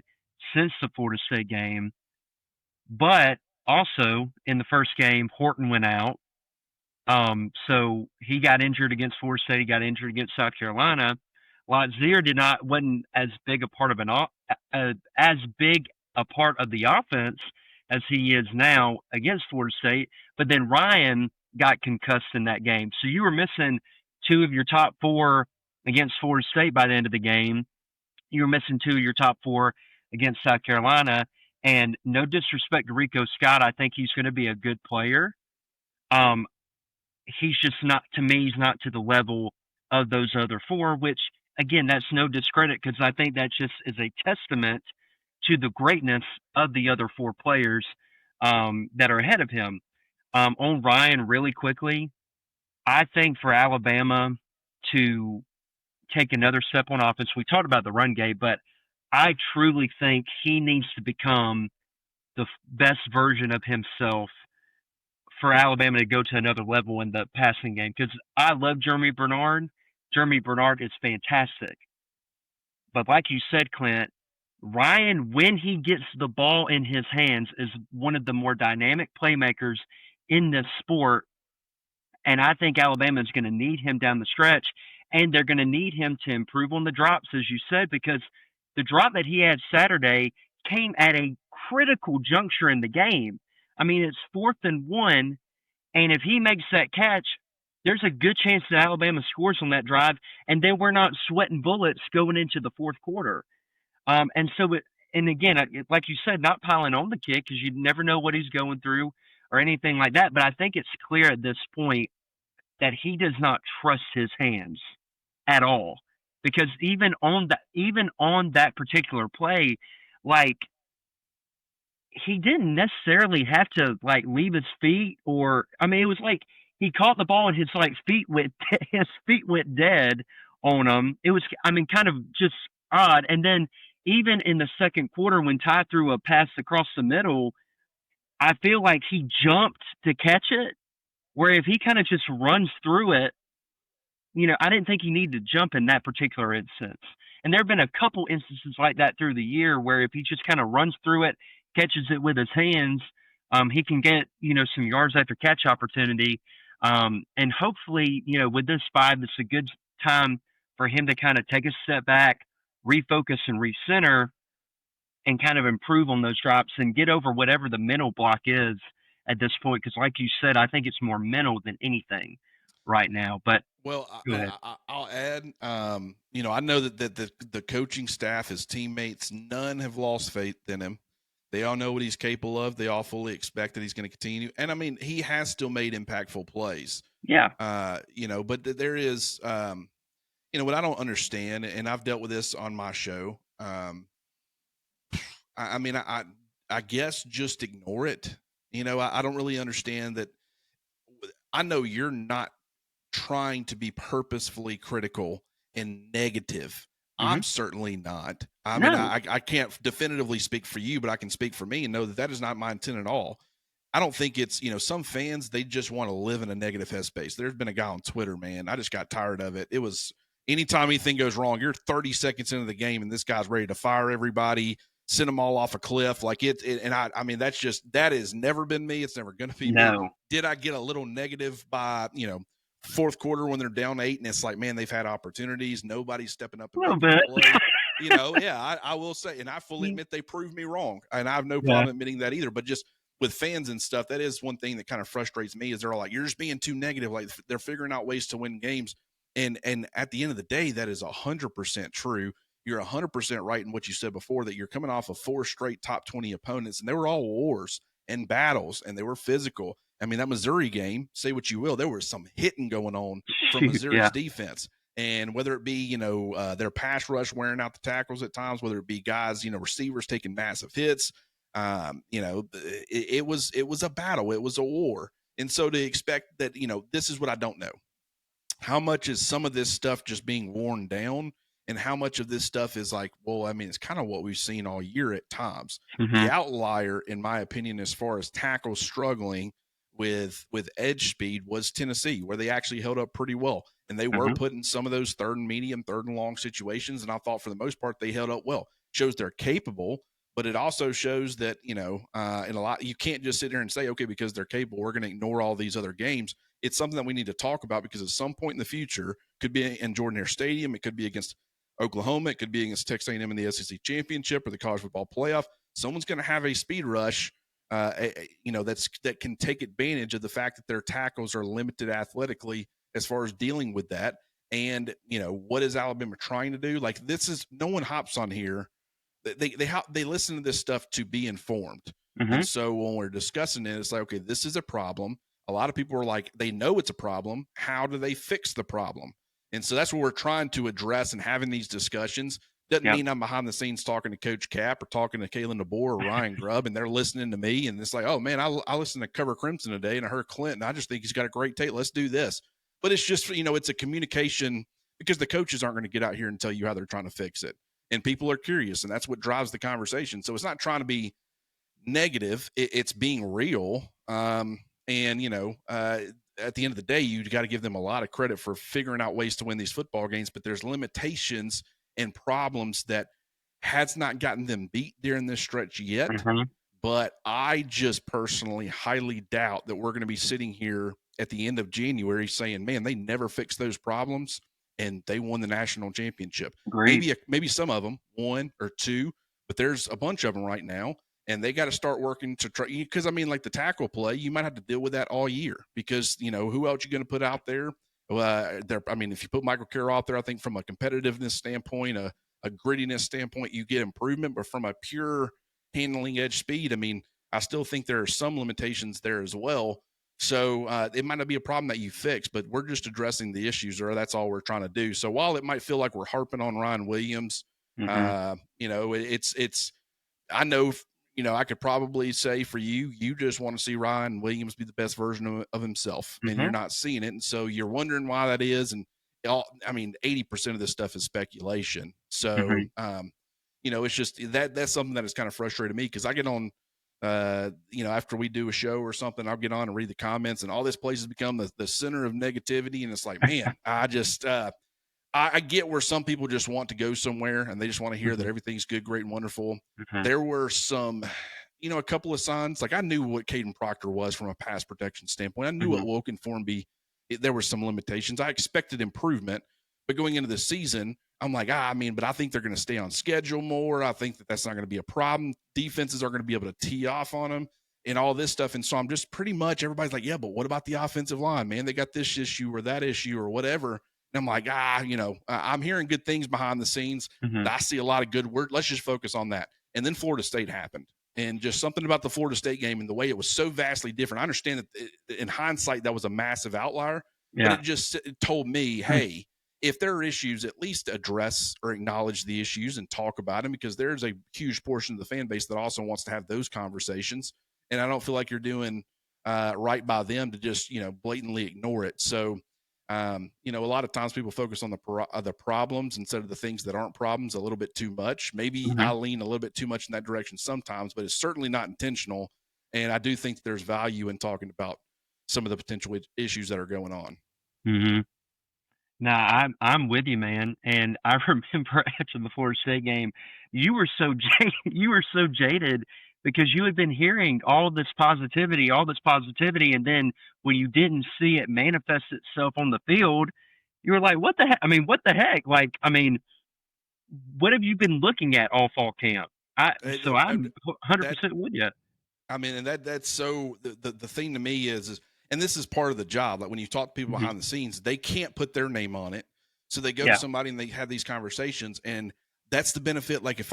since the Florida State game, but also in the first game Horton went out. So he got injured against Florida State. He got injured against South Carolina. Lazier wasn't as big a part of as big a part of the offense as he is now against Florida State. But then Ryan got concussed in that game, so you were missing two of your top four against Florida State by the end of the game. You were missing two of your top four against South Carolina. And no disrespect to Rico Scott, I think he's going to be a good player. Um, he's just not, to me, he's not to the level of those other four, which again, that's no discredit because I think that just is a testament to the greatness of the other four players that are ahead of him. On Ryan, really quickly, I think for Alabama to take another step on offense, we talked about the run game, but I truly think he needs to become the best version of himself for Alabama to go to another level in the passing game because I love Jeremy Bernard. Jeremy Bernard is fantastic. But like you said, Clint, Ryan, when he gets the ball in his hands, is one of the more dynamic playmakers in this sport. And I think Alabama is going to need him down the stretch. And they're going to need him to improve on the drops, as you said, because the drop that he had Saturday came at a critical juncture in the game. I mean, it's 4th and 1. And if he makes that catch, there's a good chance that Alabama scores on that drive. And then we're not sweating bullets going into the fourth quarter. And so, and again, like you said, not piling on the kid because you never know what he's going through or anything like that. But I think it's clear at this point that he does not trust his hands at all, because even on that particular play, like he didn't necessarily have to like leave his feet, or I mean, it was like he caught the ball and his like feet went his feet went dead on him. It was, I mean, kind of just odd. And then even in the second quarter when Ty threw a pass across the middle, I feel like he jumped to catch it. Where if he kind of just runs through it, I didn't think he needed to jump in that particular instance. And there have been a couple instances like that through the year where if he just kind of runs through it, catches it with his hands, he can get, some yards after catch opportunity. And hopefully, with this 5, it's a good time for him to kind of take a step back, refocus and recenter, and kind of improve on those drops and get over whatever the mental block is at this point. Because, like you said, I think it's more mental than anything right now. But Well, go ahead. I'll add, I know that the coaching staff, his teammates, none have lost faith in him. They all know what he's capable of. They all fully expect that he's going to continue. And I mean, he has still made impactful plays. Yeah. But there is, what I don't understand, and I've dealt with this on my show. I guess just ignore it. I don't really understand that. I know you're not trying to be purposefully critical and negative. Hmm. I'm certainly not. I mean, No. I can't definitively speak for you, but I can speak for me and know that that is not my intent at all. I don't think it's, some fans, they just want to live in a negative headspace. There's been a guy on Twitter, man. I just got tired of it. It was anytime anything goes wrong, you're 30 seconds into the game and this guy's ready to fire everybody, send them all off a cliff. Like I mean, that has never been me. It's never going to be me. No. Did I get a little negative by, fourth quarter when they're down 8 and it's like, man, they've had opportunities. Nobody's stepping up A and little making bit. a play. Yeah, I will say, and I fully admit they proved me wrong. And I have no Yeah. problem admitting that either. But just with fans and stuff, that is one thing that kind of frustrates me is they're all like, you're just being too negative. Like they're figuring out ways to win games. And at the end of the day, that is 100% true. You're 100% right in what you said before, that you're coming off of 4 straight top 20 opponents, and they were all wars and battles, and they were physical. I mean, that Missouri game, say what you will, there was some hitting going on from Shoot. Missouri's Yeah. defense. And whether it be, their pass rush wearing out the tackles at times, whether it be guys, receivers taking massive hits, it was a battle. It was a war. And so to expect that, this is what I don't know. How much is some of this stuff just being worn down? And how much of this stuff is like, well, I mean, it's kind of what we've seen all year at times. The Hmm. outlier, in my opinion, as far as tackles struggling with edge speed was Tennessee, where they actually held up pretty well. And they were Hmm. put in some of those 3rd and medium, 3rd and long situations. And I thought for the most part, they held up well. Shows they're capable, but it also shows that, in a lot, you can't just sit there and say, okay, because they're capable, we're going to ignore all these other games. It's something that we need to talk about because at some point in the future, could be in Jordan Hare Stadium, it could be against Oklahoma, it could be against Texas A&M in the SEC championship or the college football playoff. Someone's going to have a speed rush, that can take advantage of the fact that their tackles are limited athletically as far as dealing with that. And what is Alabama trying to do? Like, this is, no one hops on here. They listen to this stuff to be informed. Hmm. And so when we're discussing it, it's like, okay, this is a problem. A lot of people are like, they know it's a problem. How do they fix the problem? And so that's what we're trying to address and having these discussions. Doesn't Yep. mean I'm behind the scenes talking to Coach Cap or talking to Kalen DeBoer or Ryan Grubb, and they're listening to me. And it's like, oh, man, I listened to Cover Crimson today, and I heard Clint, and I just think he's got a great take. Let's do this. But it's just, it's a communication, because the coaches aren't going to get out here and tell you how they're trying to fix it. And people are curious, and that's what drives the conversation. So it's not trying to be negative. It's being real. At the end of the day, you got to give them a lot of credit for figuring out ways to win these football games, but there's limitations and problems that has not gotten them beat during this stretch yet. But I just personally highly doubt that we're going to be sitting here at the end of January saying, man, they never fixed those problems and they won the national championship. Agreed. Maybe some of them, one or two, but there's a bunch of them right now. And they got to start working to try, because I mean, like the tackle play, you might have to deal with that all year because, you know, who else you going to put out there? I mean, if you put Michael Carroll out there, I think from a competitiveness standpoint, a grittiness standpoint, you get improvement, but from a pure handling edge speed, I mean, I still think there are some limitations there as well. So it might not be a problem that you fix, but we're just addressing the issues, or that's all we're trying to do. So while it might feel like we're harping on Ryan Williams, you know, it's I know, you know, I could probably say for you just want to see Ryan Williams be the best version of himself, and you're not seeing it, and so you're wondering why that is. And I mean, 80% of this stuff is speculation. So you know, it's just that's something that has kind of frustrated me because I get on, you know, after we do a show or something, I'll get on and read the comments, and all this place has become the center of negativity. And it's like, man, I just, I get where some people just want to go somewhere and they just want to hear that everything's good, great, and wonderful. There were some, you know, a couple of signs. Like I knew what Caden Proctor was from a pass protection standpoint. I knew what Woken Formby, there were some limitations. I expected improvement, but going into the season, I'm like, I mean, but I think they're going to stay on schedule more. I think that that's not going to be a problem. Defenses are going to be able to tee off on them and all this stuff. And so I'm just pretty much, everybody's like, yeah, but what about the offensive line, man? They got this issue or that issue or whatever. And I'm like, you know, I'm hearing good things behind the scenes. I see a lot of good work. Let's just focus on that. And then Florida State happened. And just something about the Florida State game and the way it was so vastly different. I understand that in hindsight, that was a massive outlier, but it told me, hey, if there are issues, at least address or acknowledge the issues and talk about them, because there's a huge portion of the fan base that also wants to have those conversations. And I don't feel like you're doing right by them to just, you know, blatantly ignore it. So, you know, a lot of times people focus on the problems instead of the things that aren't problems a little bit too much. Maybe I lean a little bit too much in that direction sometimes, but it's certainly not intentional. And I do think there's value in talking about some of the potential issues that are going on. Nah, I'm with you, man. And I remember after the Florida State game, you were so you were so jaded because you had been hearing all this positivity, and then when you didn't see it manifest itself on the field, you were like, "What the heck?" I mean, what the heck? Like, I mean, what have you been looking at all fall camp? So I'm 100% with you. I mean, and that's so the thing to me is, and this is part of the job. Like when you talk to people behind the scenes, they can't put their name on it. So they go to somebody and they have these conversations, and that's the benefit. Like if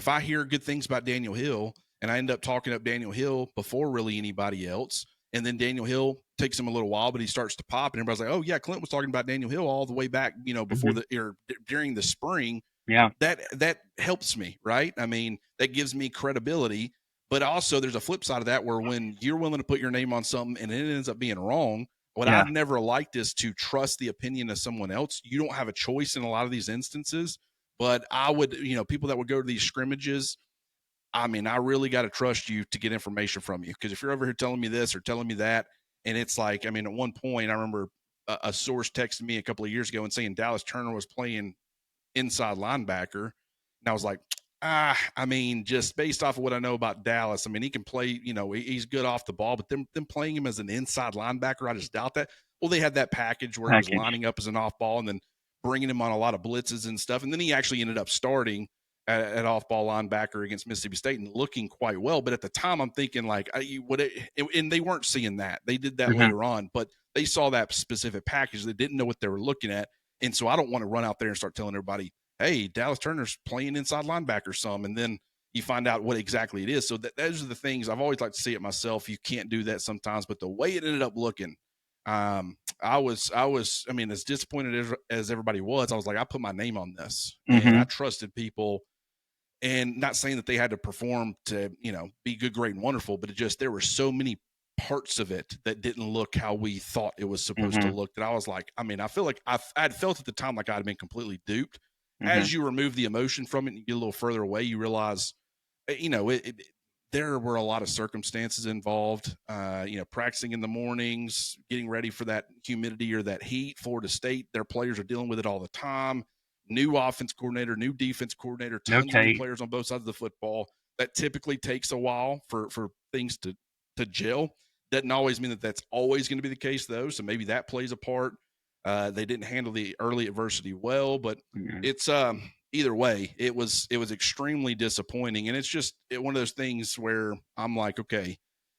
I hear good things about Daniel Hill and I end up talking up Daniel Hill before really anybody else, and then Daniel Hill takes him a little while, but he starts to pop, and everybody's like, oh yeah, Clint was talking about Daniel Hill all the way back, you know, before during the spring. That helps me, right? I mean, that gives me credibility. But also there's a flip side of that where when you're willing to put your name on something and it ends up being wrong, what I've never liked is to trust the opinion of someone else. You don't have a choice in a lot of these instances, but I would, you know, people that would go to these scrimmages, I mean, I really got to trust you to get information from you. Because if you're over here telling me this or telling me that, and it's like, I mean, at one point I remember a source texted me a couple of years ago and saying Dallas Turner was playing inside linebacker. And I was like, I mean, just based off of what I know about Dallas, I mean, he can play, you know, he's good off the ball, but them playing him as an inside linebacker, I just doubt that. Well, they had that package where he was lining up as an off ball and then bringing him on a lot of blitzes and stuff. And then he actually ended up starting at off ball linebacker against Mississippi State and looking quite well. But at the time, I'm thinking like, and they weren't seeing that. They did that later on, but they saw that specific package. They didn't know what they were looking at. And so I don't want to run out there and start telling everybody, hey, Dallas Turner's playing inside linebacker some, and then you find out what exactly it is. So those are the things I've always liked to see it myself. You can't do that sometimes, but the way it ended up looking, I mean, as disappointed as everybody was, I was like, I put my name on this and I trusted people, and not saying that they had to perform to, you know, be good, great, and wonderful, but there were so many parts of it that didn't look how we thought it was supposed to look that I was like, I mean, I feel like I'd felt at the time like I'd been completely duped. As you remove the emotion from it and you get a little further away, you realize, you know, there were a lot of circumstances involved, you know, practicing in the mornings, getting ready for that humidity or that heat. Florida State, their players are dealing with it all the time. new offense coordinator, new defense coordinator, No tons of new Tate. players on both sides of the football. That typically takes a while for things to gel. Doesn't always mean that that's always going to be the case, though. So maybe that plays a part. They didn't handle the early adversity well, but Mm-hmm. it's either way, it was extremely disappointing, and it's just one of those things where I'm like, okay,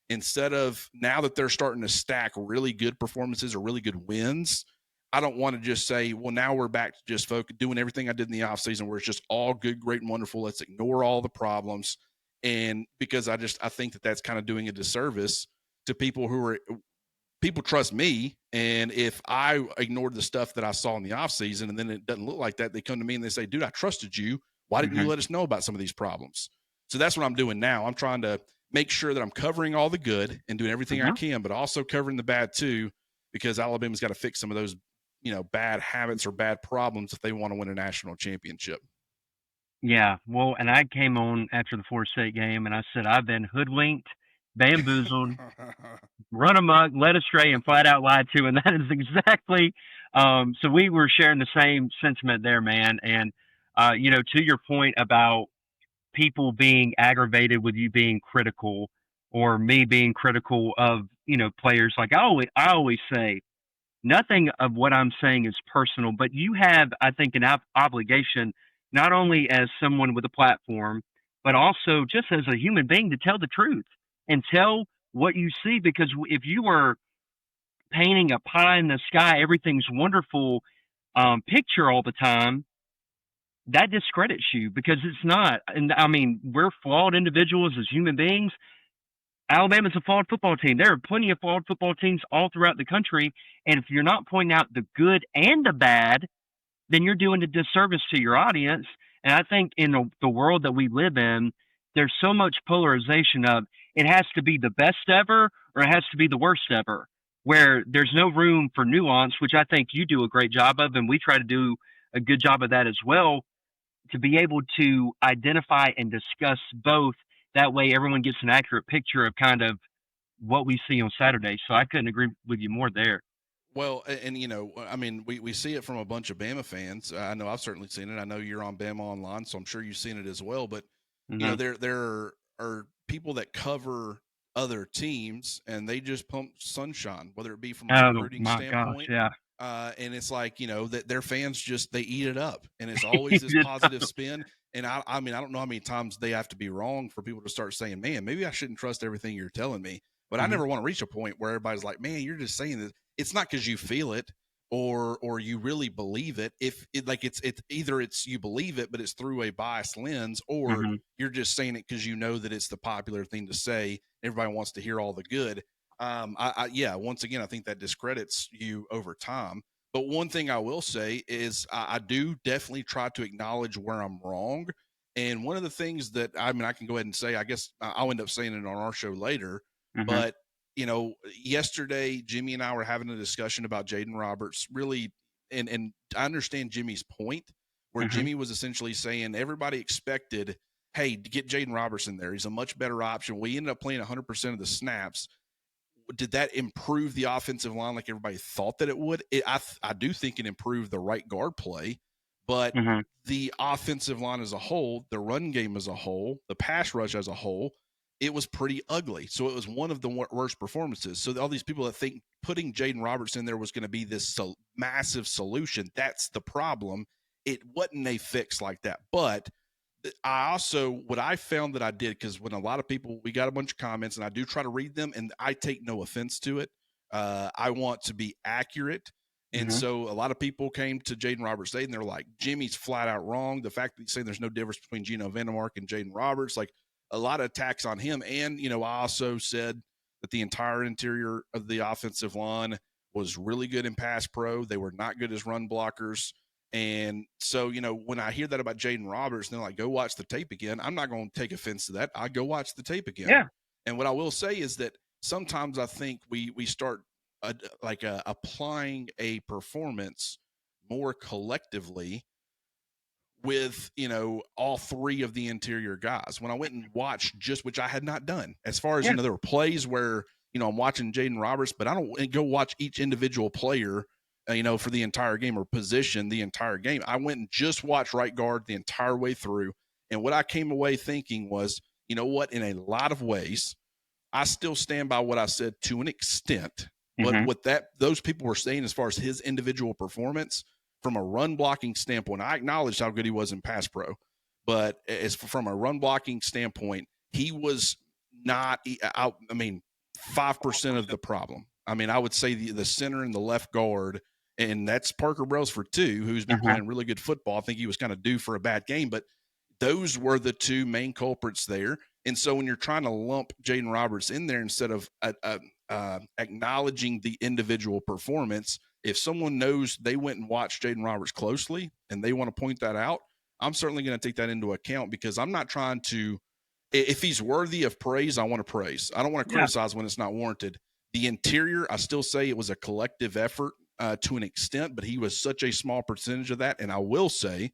instead of now that they're starting to stack really good performances or really good wins, I don't want to just say, well, now we're back to just doing everything I did in the offseason where it's just all good, great, and wonderful. Let's ignore all the problems. And because I think that that's kind of doing a disservice to people who are people trust me. And if I ignored the stuff that I saw in the offseason and then it doesn't look like that, they come to me and they say, dude, I trusted you. Why didn't you let us know about some of these problems? So that's what I'm doing now. I'm trying to make sure that I'm covering all the good and doing everything I can, but also covering the bad too, because Alabama's got to fix some of those, bad habits or bad problems if they want to win a national championship. Yeah, well, and I came on after the Florida State game, and I said I've been hoodwinked, bamboozled, run amok, led astray, and flat out lied to, and that is exactly. So we were sharing the same sentiment there, man. And to your point about people being aggravated with you being critical, or me being critical of players, like I always say, nothing of what I'm saying is personal, but you have, I think, an obligation, not only as someone with a platform, but also just as a human being, to tell the truth and tell what you see. Because if you were painting a pie in the sky, everything's wonderful picture all the time, that discredits you, because it's not. And I mean, we're flawed individuals as human beings. Alabama's a flawed football team. There are plenty of flawed football teams all throughout the country. And if you're not pointing out the good and the bad, then you're doing a disservice to your audience. And I think in the world that we live in, there's so much polarization of it has to be the best ever or it has to be the worst ever, where there's no room for nuance, which I think you do a great job of. And we try to do a good job of that as well, to be able to identify and discuss both. That way, everyone gets an accurate picture of kind of what we see on Saturday. So I couldn't agree with you more there. Well, and I mean, we see it from a bunch of Bama fans. I know I've certainly seen it. I know you're on Bama Online, so I'm sure you've seen it as well. But Mm-hmm. there are people that cover other teams, and they just pump sunshine, whether it be from a Oh recruiting my gosh, standpoint. yeah. And it's like that their fans just they eat it up, and it's always this positive spin. And I mean, I don't know how many times they have to be wrong for people to start saying, "Man, maybe I shouldn't trust everything you're telling me." But I Mm-hmm. never want to reach a point where everybody's like, "Man, you're just saying this." It's not because you feel it or you really believe it. If it like it's either it's you believe it, but it's through a biased lens, or Mm-hmm. you're just saying it because you know that it's the popular thing to say. Everybody wants to hear all the good. Yeah, once again, I think that discredits you over time. But one thing I will say is I do definitely try to acknowledge where I'm wrong. And one of the things that I mean, I can go ahead and say, I guess I'll end up saying it on our show later, Mm-hmm. but yesterday Jimmy and I were having a discussion about Jaden Roberts. Really, and I understand Jimmy's point, where Mm-hmm. Jimmy was essentially saying everybody expected, hey, to get Jaden Roberts in there, he's a much better option. We ended up playing 100% of the snaps. Did that improve the offensive line like everybody thought that it would? I do think it improved the right guard play, but Mm-hmm. the offensive line as a whole, the run game as a whole, the pass rush as a whole, it was pretty ugly. So it was one of the worst performances. So all these people that think putting Jaden Roberts in there was going to be this massive solution, that's the problem. It wasn't a fix like that. But I also, what I found that I did, because when a lot of people, we got a bunch of comments and I do try to read them and I take no offense to it. I want to be accurate. And Mm-hmm. so a lot of people came to Jaden Roberts Day and they're like, Jimmy's flat out wrong. The fact that he's saying there's no difference between Geno Vandermark and Jaden Roberts, like a lot of attacks on him. And, I also said that the entire interior of the offensive line was really good in pass pro. They were not good as run blockers. And so, when I hear that about Jaden Roberts, and they're like, go watch the tape again, I'm not going to take offense to that. I go watch the tape again. Yeah. And what I will say is that sometimes I think we start applying a performance more collectively with all three of the interior guys. When I went and watched which I had not done, as far as Yeah. there were plays where I'm watching Jaden Roberts, but I don't go watch each individual player for the entire game, or position the entire game. I went and just watched right guard the entire way through. And what I came away thinking was, you know what, in a lot of ways, I still stand by what I said to an extent. But Mhm. what those people were saying as far as his individual performance from a run blocking standpoint, I acknowledged how good he was in pass pro, but as from a run blocking standpoint, he was not. I mean, 5% of the problem. I mean, I would say the center and the left guard, and that's Parker Brailsford too, who's been Mhm. playing really good football. I think he was kind of due for a bad game, but those were the two main culprits there. And so when you're trying to lump Jaden Roberts in there instead of acknowledging the individual performance, if someone knows they went and watched Jaden Roberts closely and they want to point that out, I'm certainly going to take that into account, because I'm not trying to. If he's worthy of praise, I want to praise. I don't want to Yeah. criticize when it's not warranted. The interior, I still say it was a collective effort to an extent, but he was such a small percentage of that. And I will say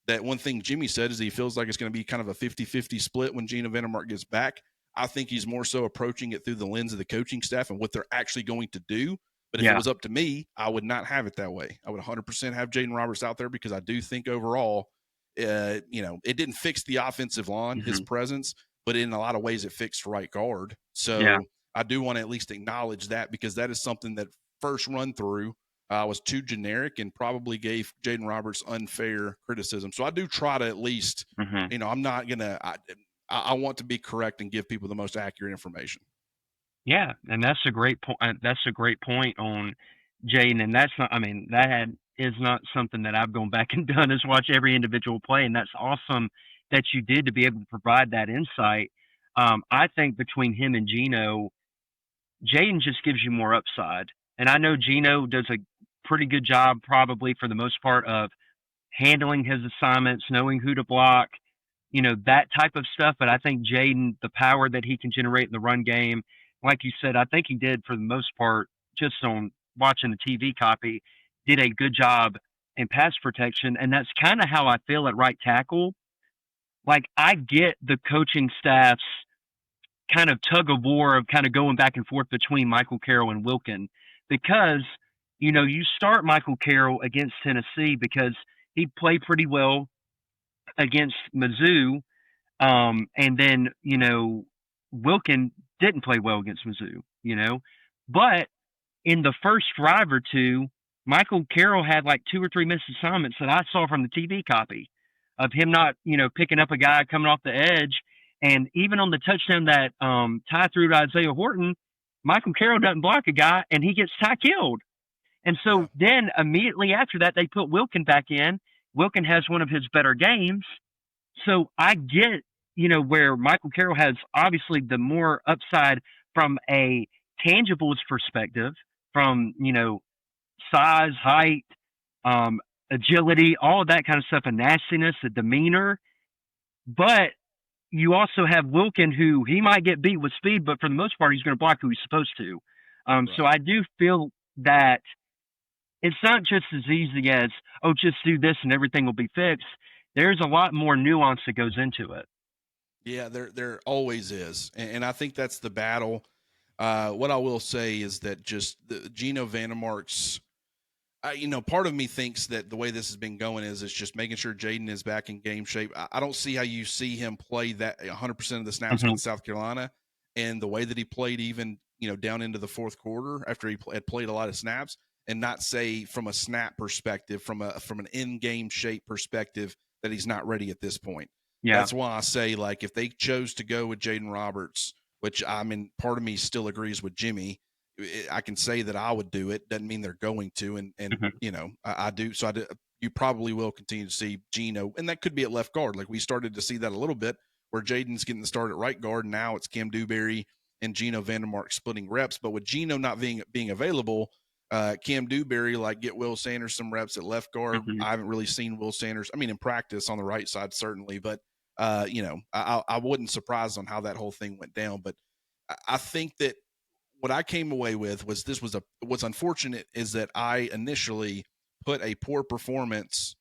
that one thing Jimmy said is he feels like it's going to be kind of a 50-50 split when Gino Vandermark gets back. I think he's more so approaching it through the lens of the coaching staff and what they're actually going to do. But if it Yeah. was up to me, I would not have it that way. I would 100% have Jaden Roberts out there, because I do think overall, it didn't fix the offensive line, his Mhm. presence, but in a lot of ways it fixed right guard. Yeah. So I do want to at least acknowledge that, because that is something that first run through was too generic and probably gave Jaden Roberts unfair criticism. So I do try to at least, Mhm. I'm not gonna. I want to be correct and give people the most accurate information. Yeah, and that's a great point. That's a great point on Jaden, and that's not. I mean, is not something that I've gone back and done is watch every individual play, and that's awesome that you did to be able to provide that insight. I think between him and Gino, Jaden just gives you more upside, and I know Gino does a pretty good job, probably for the most part, of handling his assignments, knowing who to block, that type of stuff. But I think Jaden, the power that he can generate in the run game, like you said, I think he did for the most part, just on watching the TV copy, did a good job in pass protection. And that's kind of how I feel at right tackle. Like, I get the coaching staff's kind of tug of war of kind of going back and forth between Michael Carroll and Wilkin, because, you start Michael Carroll against Tennessee because he played pretty well against Mizzou. And then, Wilkin didn't play well against Mizzou. But in the first drive or two, Michael Carroll had like 2 or 3 missed assignments that I saw from the TV copy of him not, picking up a guy coming off the edge. And even on the touchdown that Ty threw to Isaiah Horton, Michael Carroll doesn't block a guy and he gets Ty killed. And Yeah. so then immediately after that, they put Wilkin back in. Wilkin has one of his better games. So I get, where Michael Carroll has obviously the more upside from a tangibles perspective, from, size, height, agility, all of that kind of stuff, and nastiness, a demeanor. But you also have Wilkin, who he might get beat with speed, but for the most part, he's going to block who he's supposed to. So Right. I do feel that it's not just as easy as, oh, just do this and everything will be fixed. There's a lot more nuance that goes into it. Yeah, there always is, and I think that's the battle. What I will say is that just Gino Vandermark's, part of me thinks that the way this has been going is it's just making sure Jaden is back in game shape. I don't see how you see him play that 100% of the snaps Hmm. against South Carolina, and the way that he played, even down into the fourth quarter after he had played a lot of snaps, and not say from a snap perspective, from an in game shape perspective, that he's not ready at this point. Yeah. That's why I say, like, if they chose to go with Jaden Roberts, which I mean, part of me still agrees with Jimmy, I can say that I would do it. Doesn't mean they're going to, and Hmm. I do. So I do, you probably will continue to see Gino, and that could be at left guard. Like we started to see that a little bit, where Jaden's getting the start at right guard. And now it's Cam Dewberry and Gino Vandermark splitting reps. But with Gino not being available, Cam Dewberry like get Will Sanders some reps at left guard. Hmm. I haven't really seen Will Sanders. I mean, in practice on the right side certainly, but I wouldn't surprise on how that whole thing went down. But I think that what I came away with was what's unfortunate is that I initially put a poor performance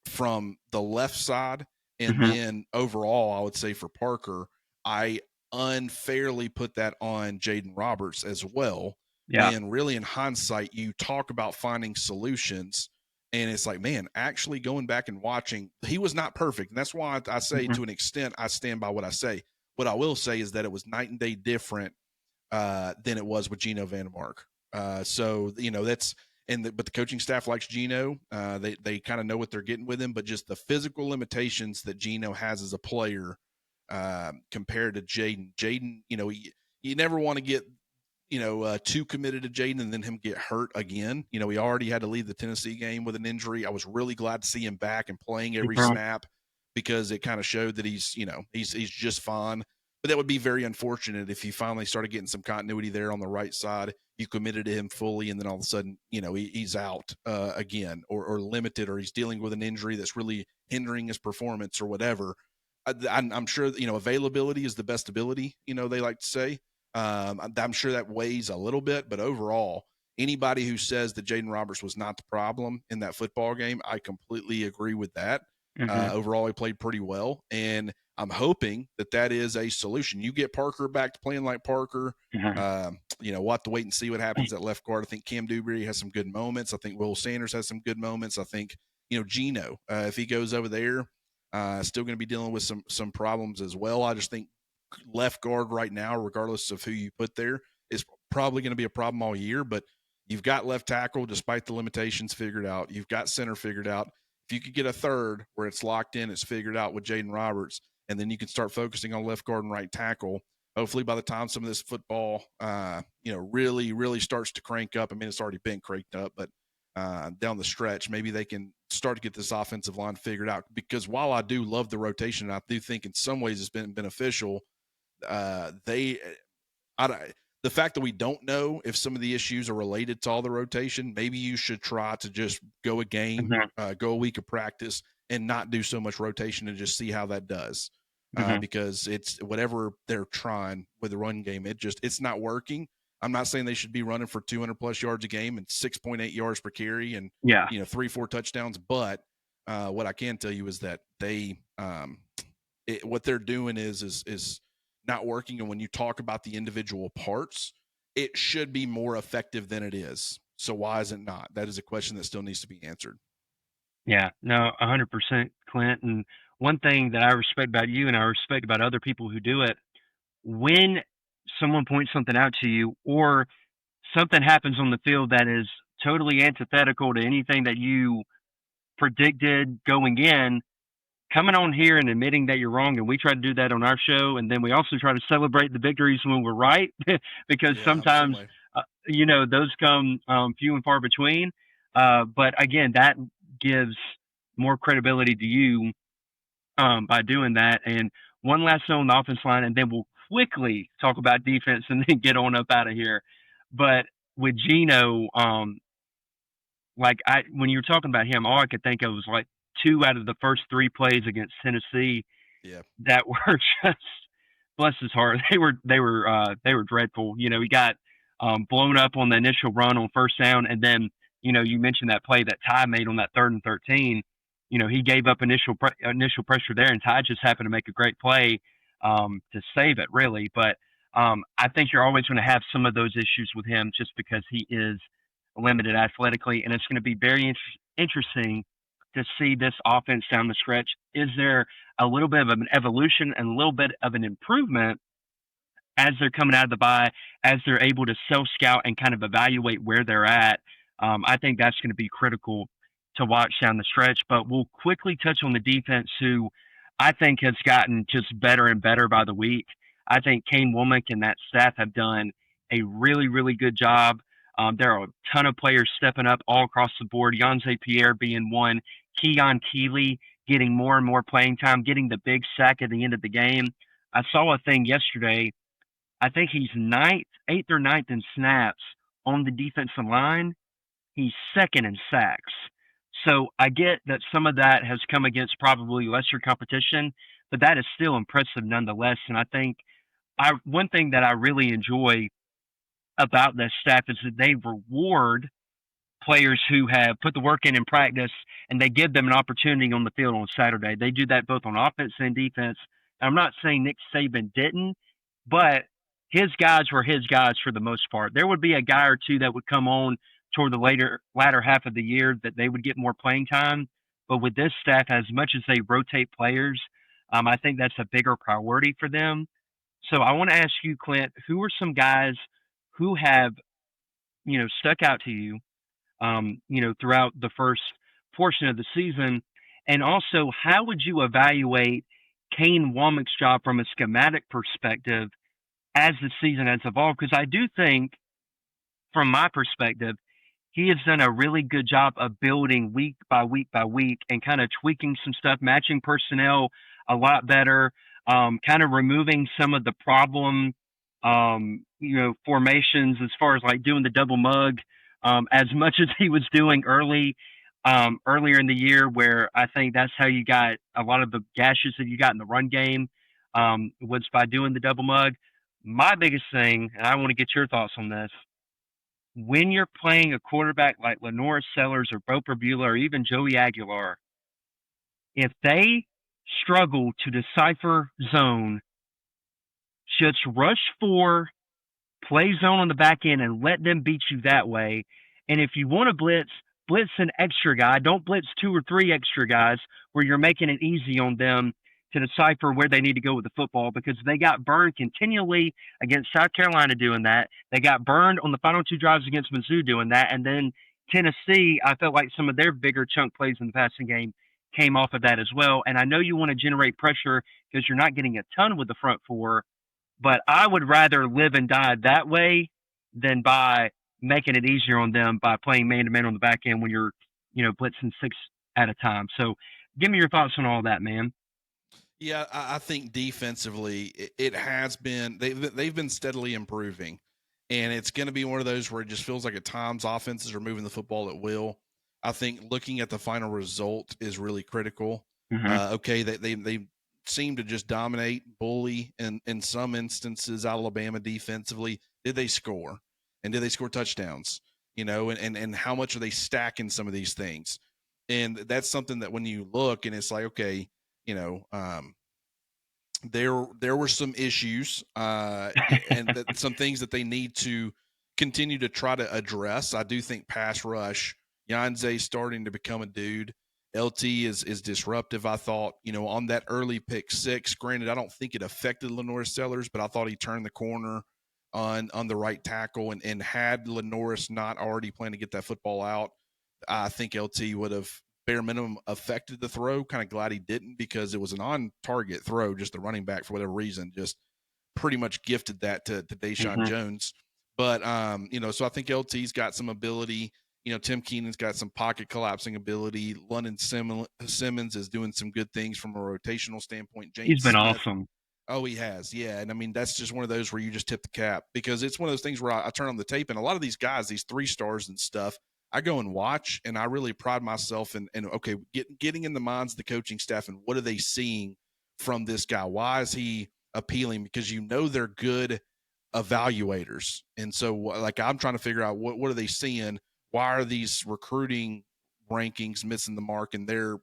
from the left side, and Hmm. then overall I would say for Parker, I unfairly put that on Jaden Roberts as well. Yeah. when really in hindsight, you talk about finding solutions. And it's like, man, actually going back and watching, he was not perfect. And that's why I say Hmm. to an extent, I stand by what I say. What I will say is that it was night and day different than it was with Gino Vandermark. So that's but the coaching staff likes Gino. They kind of know what they're getting with him, but just the physical limitations that Gino has as a player compared to Jaden. Jaden, you never want to get too committed to Jaden and then him get hurt again. He already had to leave the Tennessee game with an injury. I was really glad to see him back and playing every snap because it kind of showed that he's just fine. But that would be very unfortunate if you finally started getting some continuity there on the right side. You committed to him fully, and then all of a sudden, he's out again, or limited, or he's dealing with an injury that's really hindering his performance, or whatever. I'm sure availability is the best ability. They like to say. I'm sure that weighs a little bit, but overall, anybody who says that Jaden Roberts was not the problem in that football game, I completely agree with that. Hmm. Overall, he played pretty well, and I'm hoping that is a solution. You get Parker back to playing like Parker. Hmm. We'll have to wait and see what happens at left guard. I think Cam Dewberry has some good moments. I think Will Sanders has some good moments. I think Gino, if he goes over there, still going to be dealing with some problems as well. I just think left guard right now, regardless of who you put there, is probably going to be a problem all year. But you've got left tackle, despite the limitations, figured out. You've got center figured out. If you could get a third where it's locked in, it's figured out with Jaden Roberts, and then you can start focusing on left guard and right tackle. Hopefully, by the time some of this football, really, really starts to crank up. I mean, it's already been cranked up, but down the stretch, maybe they can start to get this offensive line figured out. Because while I do love the rotation, I do think in some ways it's been beneficial. They I, the fact that we don't know if some of the issues are related to all the rotation, maybe you should try to just go a game, Hmm. go a week of practice, and not do so much rotation and just see how that does. Hmm. Because it's whatever they're trying with the run game, it's not working. I'm not saying they should be running for 200 plus yards a game and 6.8 yards per carry and Yeah. 3-4 touchdowns, but what I can tell you is that what they're doing is not working. And when you talk about the individual parts, it should be more effective than it is. So why is it not? That is a question that still needs to be answered. Yeah. No, 100%, Clint. And one thing that I respect about you and I respect about other people who do it, when someone points something out to you or something happens on the field that is totally antithetical to anything that you predicted going in, coming on here and admitting that you're wrong, and we try to do that on our show, and then we also try to celebrate the victories when we're right, because Yeah, I'm the same sometimes, way. those come few and far between. But again, that gives more credibility to you by doing that. And one last note on the offense line, and then we'll quickly talk about defense and then get on up out of here. But with Gino, when you were talking about him, all I could think of was like two out of the first three plays against Tennessee Yeah. that were just bless his heart. They were dreadful. He got blown up on the initial run on first down, and then you mentioned that play that Ty made on that 3rd and 13. He gave up initial pressure there, and Ty just happened to make a great play to save it, really. But I think you're always going to have some of those issues with him just because he is limited athletically, and it's going to be very interesting to see this offense down the stretch. Is there a little bit of an evolution and a little bit of an improvement as they're coming out of the bye, as they're able to self scout and kind of evaluate where they're at? I think that's going to be critical to watch down the stretch. But we'll quickly touch on the defense, who I think has gotten just better and better by the week. I think Kane Womack and that staff have done a really, really good job. There are a ton of players stepping up all across the board. Yonze Pierre being one, Keon Keeley getting more and more playing time, getting the big sack at the end of the game. I saw a thing yesterday. I think he's eighth or ninth in snaps on the defensive line. He's second in sacks. So I get that some of that has come against probably lesser competition, but that is still impressive nonetheless. And I think one thing that I really enjoy about this staff is that they reward players who have put the work in practice, and they give them an opportunity on the field on Saturday. They do that both on offense and defense. I'm not saying Nick Saban didn't, but his guys were his guys for the most part. There would be a guy or two that would come on toward the latter half of the year that they would get more playing time. But with this staff, as much as they rotate players, I think that's a bigger priority for them. So I want to ask you, Clint, who are some guys who have stuck out to you, throughout the first portion of the season, and also how would you evaluate Kane Womack's job from a schematic perspective as the season has evolved? Because I do think, from my perspective, he has done a really good job of building week by week by week and kind of tweaking some stuff, matching personnel a lot better, kind of removing some of the problem, formations as far as like doing the double mug, as much as he was doing earlier in the year, where I think that's how you got a lot of the gashes that you got in the run game, was by doing the double mug. My biggest thing, and I want to get your thoughts on this, when you're playing a quarterback like Lenora Sellers or Bo Prabula or even Joey Aguilar, if they struggle to decipher zone, just rush four, play zone on the back end, and let them beat you that way. And if you want to blitz an extra guy. Don't blitz two or three extra guys where you're making it easy on them to decipher where they need to go with the football, because they got burned continually against South Carolina doing that. They got burned on the final two drives against Mizzou doing that. And then Tennessee, I felt like some of their bigger chunk plays in the passing game came off of that as well. And I know you want to generate pressure because you're not getting a ton with the front four, but I would rather live and die that way than by making it easier on them by playing man to man on the back end when you're, blitzing six at a time. So give me your thoughts on all that, man. Yeah, I think defensively it has been they've been steadily improving, and it's going to be one of those where it just feels like at times offenses are moving the football at will. I think looking at the final result is really critical. Mm-hmm. Okay, they seem to just dominate, bully, and in some instances Alabama defensively. Did they score? And did they score touchdowns? And how much are they stacking some of these things? And that's something that when you look and it's like, okay, there were some issues and some things that they need to continue to try to address. I do think pass rush, Yanze starting to become a dude. LT is disruptive. I thought, on that early pick six, granted, I don't think it affected Lenore Sellers, but I thought he turned the corner on the right tackle. And had Lenoris not already planned to get that football out, I think LT would have bare minimum affected the throw. Kind of glad he didn't, because it was an on target throw. Just the running back, for whatever reason, just pretty much gifted that to Deshaun Mm-hmm. Jones. But so I think LT's got some ability. Tim Keenan's got some pocket collapsing ability. London Simmons is doing some good things from a rotational standpoint. He's James been Smith. awesome. Oh, he has. Yeah. And I mean, that's just one of those where you just tip the cap, because it's one of those things where I turn on the tape, and a lot of these guys, these 3-stars and stuff, I go and watch, and I really pride myself in okay, getting in the minds of the coaching staff and what are they seeing from this guy? Why is he appealing? Because they're good evaluators. And so like I'm trying to figure out what are they seeing? Why are these recruiting rankings missing the mark and they're,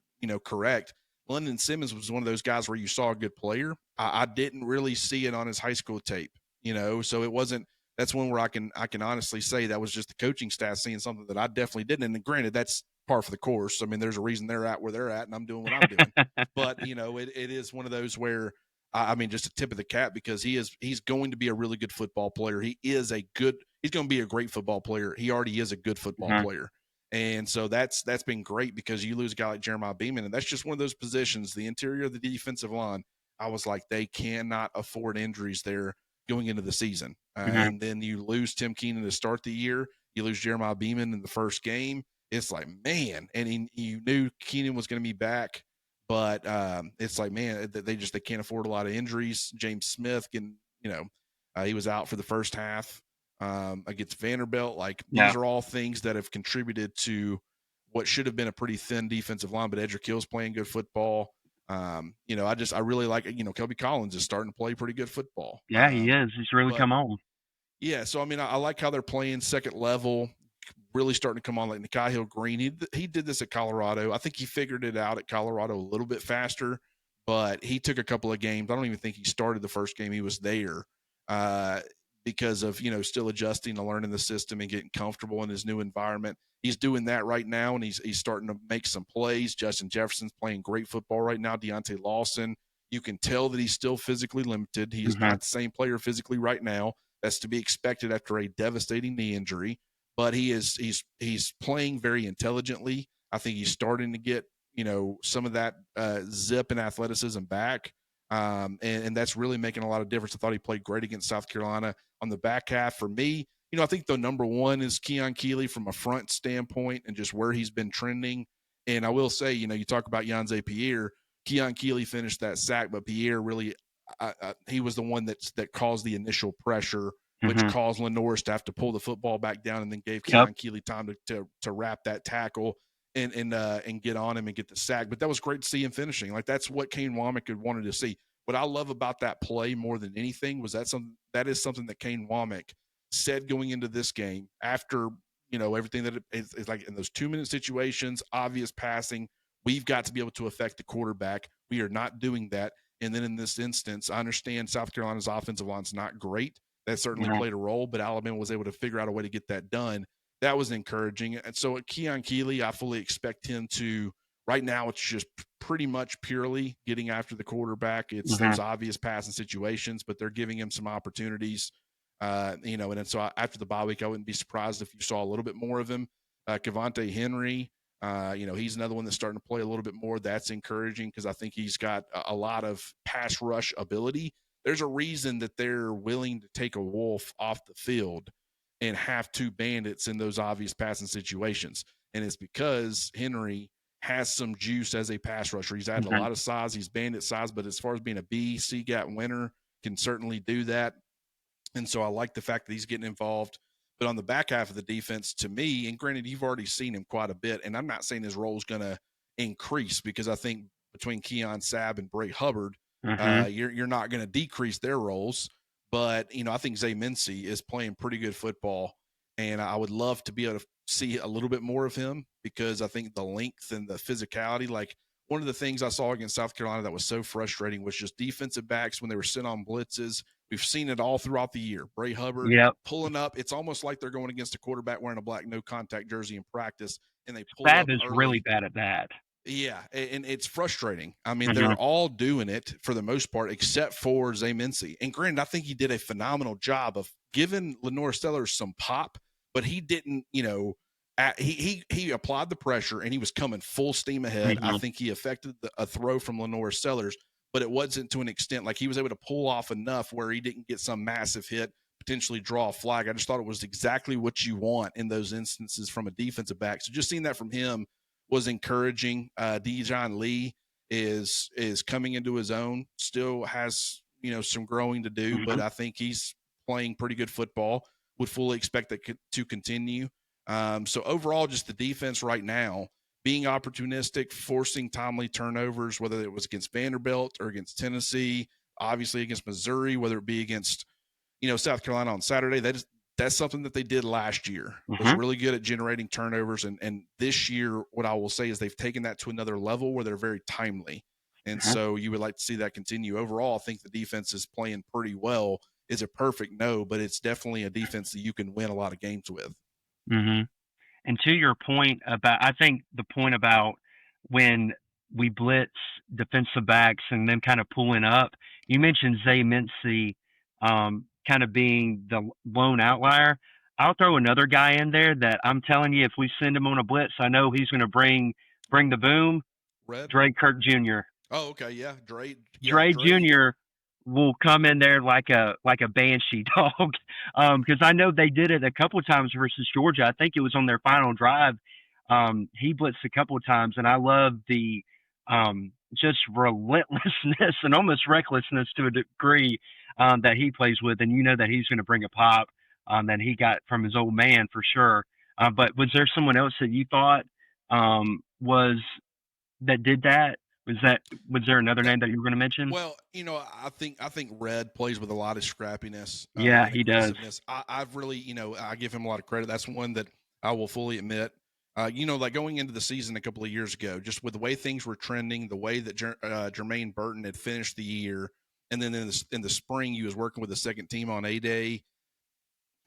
correct? London Simmons was one of those guys where you saw a good player. I didn't really see it on his high school tape, so it wasn't. That's one where I can honestly say that was just the coaching staff seeing something that I definitely didn't. And granted, that's par for the course. I mean, there's a reason they're at where they're at, and I'm doing what I'm doing. But it is one of those where I mean, just a tip of the cap, because he's going to be a really good football player. He's going to be a great football player. He already is a good football Mm-hmm. player. And so that's been great, because you lose a guy like Jeremiah Beeman, and that's just one of those positions, the interior of the defensive line. I was like, they cannot afford injuries there going into the season. Mm-hmm. And then you lose Tim Keenan to start the year. You lose Jeremiah Beeman in the first game. It's like, man, and you knew Keenan was going to be back, but it's like, man, they can't afford a lot of injuries. James Smith he was out for the first half against Vanderbilt. Like, Yeah. these are all things that have contributed to what should have been a pretty thin defensive line, but Edric Hill's playing good football. I really like, Kelby Collins is starting to play pretty good football. Yeah, he is. He's really But come on. yeah, so I mean, I like how they're playing second level, really starting to come on. Like Nikai Hill Green, he did this at Colorado. I think he figured it out at Colorado a little bit faster, but he took a couple of games. I don't even think he started the first game he was there. because of, still adjusting to learning the system and getting comfortable in his new environment. He's doing that right now, and he's starting to make some plays. Justin Jefferson's playing great football right now. Deontay Lawson, you can tell that he's still physically limited. He is not the same player physically right now. That's to be expected after a devastating knee injury, but he's playing very intelligently. I think he's starting to get some of that zip and athleticism back, and that's really making a lot of difference. I thought he played great against South Carolina on the back half. For me, I think the number one is Keon Keeley from a front standpoint and just where he's been trending. And I will say, you talk about Yanze Pierre. Keon Keeley finished that sack, but Pierre really, he was the one that caused the initial pressure, which caused Lenoris to have to pull the football back down, and then gave Keon Keeley time to wrap that tackle and get on him and get the sack. But that was great to see him finishing. Like, that's what Kane Womack had wanted to see. What I love about that play more than anything was that is something that Kane Womack said going into this game after everything that is like in those 2-minute situations, obvious passing. We've got to be able to affect the quarterback. We are not doing that. And then in this instance, I understand South Carolina's offensive line's not great. That certainly played a role, but Alabama was able to figure out a way to get that done. That was encouraging. And so Keon Keeley, I fully expect him to. Right now, it's just pretty much purely getting after the quarterback. It's those obvious passing situations, but they're giving him some opportunities. And so after the bye week, I wouldn't be surprised if you saw a little bit more of him. Cavante Henry, he's another one that's starting to play a little bit more. That's encouraging because I think he's got a lot of pass rush ability. There's a reason that they're willing to take a wolf off the field and have two bandits in those obvious passing situations. And it's because Henry has some juice as a pass rusher. He's added a lot of size. He's bandit size, but as far as being a B, C gap winner, can certainly do that. And so I like the fact that he's getting involved. But on the back half of the defense, to me, and granted, you've already seen him quite a bit, and I'm not saying his role is going to increase because I think between Keon Sabb and Bray Hubbard, you're not going to decrease their roles. But, I think Zay Mincy is playing pretty good football, and I would love to be able to see a little bit more of him because I think the length and the physicality, like one of the things I saw against South Carolina that was so frustrating was just defensive backs when they were sent on blitzes. We've seen it all throughout the year. Bray Hubbard pulling up. It's almost like they're going against a quarterback wearing a black no-contact jersey in practice, and they pull Sabb up is early. really bad at that. Yeah, and it's frustrating. I mean, they're all doing it for the most part, except for Zay Mincy. And granted, I think he did a phenomenal job of giving Lenore Stellers some pop, but he didn't, he applied the pressure and he was coming full steam ahead. I think he affected a throw from Lenore Stellers, but it wasn't to an extent like he was able to pull off enough where he didn't get some massive hit, potentially draw a flag. I just thought it was exactly what you want in those instances from a defensive back. So just seeing that from him was encouraging. Dijon Lee is coming into his own, still has, some growing to do, but I think he's playing pretty good football. Would fully expect that to continue. So overall, just the defense right now, being opportunistic, forcing timely turnovers, whether it was against Vanderbilt or against Tennessee, obviously against Missouri, whether it be against, South Carolina on Saturday. That's something that they did last year, was really good at generating turnovers. And this year, what I will say is they've taken that to another level where they're very timely. And so you would like to see that continue. Overall, I think the defense is playing pretty well. Is it perfect? No, but it's definitely a defense that you can win a lot of games with. And to your point about, I think the point about when we blitz defensive backs and them kind of pulling up, you mentioned Zay Mincy kind of being the lone outlier. I'll throw another guy in there that I'm telling you, if we send him on a blitz, I know he's going to bring the boom. Red? Dre Kirk Jr. Oh, okay, yeah, Dre. Yeah, Dre Jr. will come in there like a banshee dog, because I know they did it a couple of times versus Georgia. I think it was on their final drive. He blitzed a couple of times, and I love the just relentlessness and almost recklessness to a degree that he plays with, and you know that he's going to bring a pop that he got from his old man for sure. But was there someone else that you thought was that did that? Was there another name that you were going to mention? Well, I think Red plays with a lot of scrappiness. Yeah, and he does. I've really, I give him a lot of credit. That's one that I will fully admit. Like going into the season a couple of years ago, just with the way things were trending, the way that Jermaine Burton had finished the year, and then in the spring, he was working with the second team on A-Day.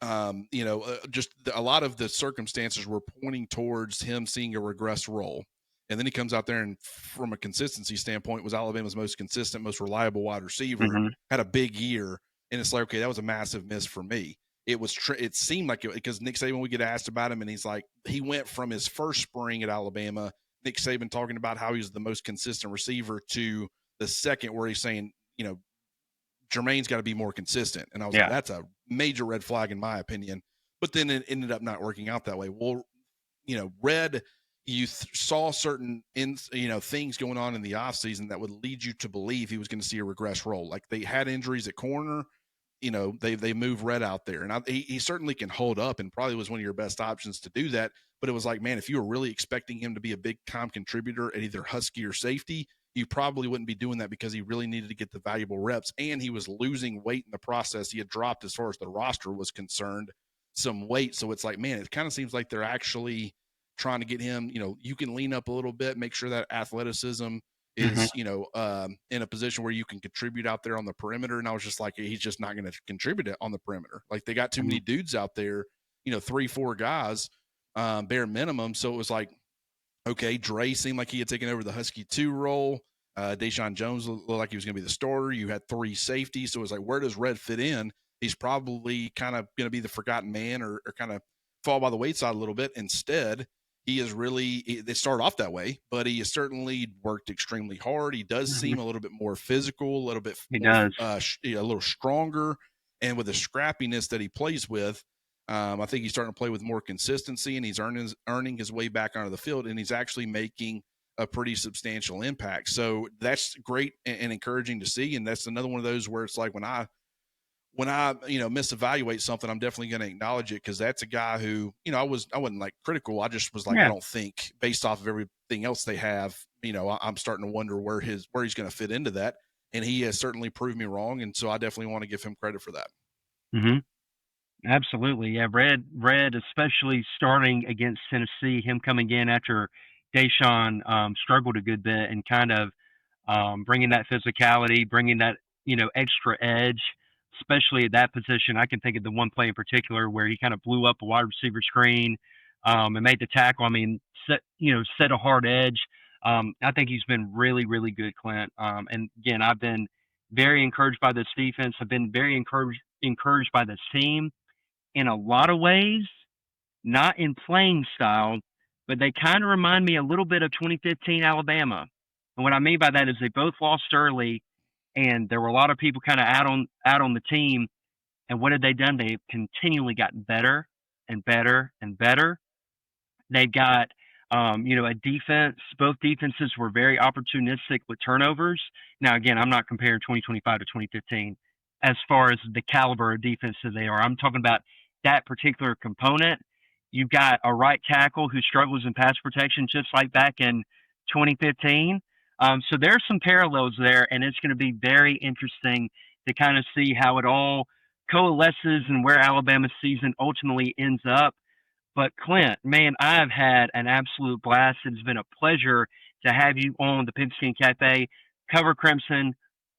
Just a lot of the circumstances were pointing towards him seeing a regress role. And then he comes out there and, from a consistency standpoint, was Alabama's most consistent, most reliable wide receiver, Mm-hmm. had a big year. And it's like, okay, that was a massive miss for me. It seemed like it, because Nick Saban would get asked about him, and he's like, he went from his first spring at Alabama, Nick Saban talking about how he's the most consistent receiver, to the second where he's saying, Jermaine's got to be more consistent. And I was like, that's a major red flag in my opinion. But then it ended up not working out that way. Well, Red, you saw certain things going on in the offseason that would lead you to believe he was going to see a regress role. Like, they had injuries at corner. They moved Red out there, and he certainly can hold up, and probably was one of your best options to do that. But it was like, man, if you were really expecting him to be a big time contributor at either Husky or safety, you probably wouldn't be doing that, because he really needed to get the valuable reps, and he was losing weight in the process. He had dropped, as far as the roster was concerned, some weight. So it's like, man, it kind of seems like they're actually trying to get him, you can lean up a little bit, make sure that athleticism Mm-hmm. is, in a position where you can contribute out there on the perimeter. And I was just like, he's just not going to contribute it on the perimeter. Like, they got too many dudes out there, 3-4 guys, bare minimum. So it was like, okay, Dre seemed like he had taken over the Husky 2 role. Deshaun Jones looked like he was going to be the starter. You had 3 safeties. So it was like, where does Red fit in? He's probably kind of going to be the forgotten man, or kind of fall by the wayside a little bit. Instead, he is really, they started off that way, but he has certainly worked extremely hard. He does seem a little bit more physical, a little bit He more, does. a little stronger, and with the scrappiness that he plays with, I think he's starting to play with more consistency, and he's earning his way back onto the field, and he's actually making a pretty substantial impact. So that's great and encouraging to see. And that's another one of those where it's like, when I misevaluate something, I'm definitely going to acknowledge it, because that's a guy who, I wasn't like critical. I just was like, I don't think, based off of everything else they have, I'm starting to wonder where he's going to fit into that. And he has certainly proved me wrong. And so I definitely want to give him credit for that. Mm-hmm. Absolutely, yeah. Red, especially starting against Tennessee, him coming in after Deshaun struggled a good bit, and kind of bringing that physicality, bringing that extra edge, especially at that position. I can think of the one play in particular where he kind of blew up a wide receiver screen and made the tackle. I mean, set a hard edge. I think he's been really, really good, Clint. And again, I've been very encouraged by this defense. I've been very encouraged by this team in a lot of ways, not in playing style, but they kind of remind me a little bit of 2015 Alabama. And what I mean by that is they both lost early, and there were a lot of people kind of out on the team. And what had they done? They've continually gotten better and better and better. They've got, a defense. Both defenses were very opportunistic with turnovers. Now, again, I'm not comparing 2025 to 2015 as far as the caliber of defense that they are. I'm talking about that particular component. You've got a right tackle who struggles in pass protection, just like back in 2015. So there's some parallels there, and it's going to be very interesting to kind of see how it all coalesces and where Alabama's season ultimately ends up. But Clint, man, I've had an absolute blast. It's been a pleasure to have you on the Pigskin Cafe, Cover Crimson,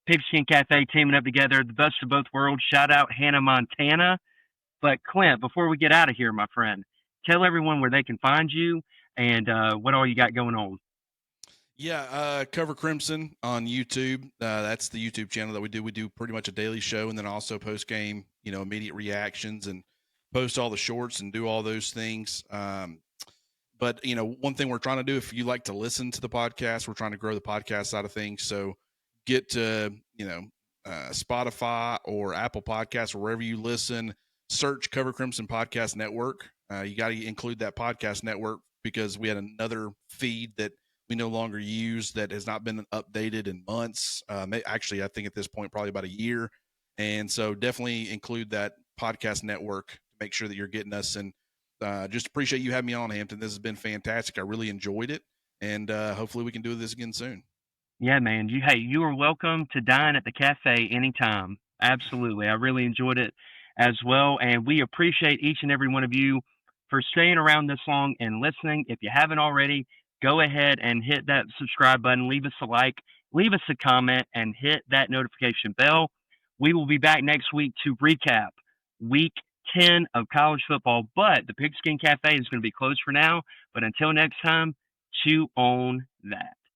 Pigskin Cafe teaming up together, the best of both worlds. Shout out Hannah, Montana. But Clint, before we get out of here, my friend, tell everyone where they can find you and what all you got going on. Yeah, Cover Crimson on YouTube. That's the YouTube channel that we do. We do pretty much a daily show, and then also post game, immediate reactions, and post all the shorts and do all those things. But one thing we're trying to do, if you like to listen to the podcast, we're trying to grow the podcast side of things. So get to Spotify or Apple Podcasts, or wherever you listen. Search Cover Crimson Podcast Network. You got to include that podcast network, because we had another feed that we no longer use that has not been updated in months. Actually, I think at this point, probably about a year. And so definitely include that podcast network to make sure that you're getting us. And just appreciate you having me on, Hampton. This has been fantastic. I really enjoyed it. And hopefully we can do this again soon. Yeah, man. You are welcome to dine at the cafe anytime. Absolutely. I really enjoyed it as well. And we appreciate each and every one of you for staying around this long and listening. If you haven't already, go ahead and hit that subscribe button, leave us a like, leave us a comment, and hit that notification bell. We will be back next week to recap week 10 of college football. But the Pigskin Cafe is going to be closed for now. But until next time, chew on that.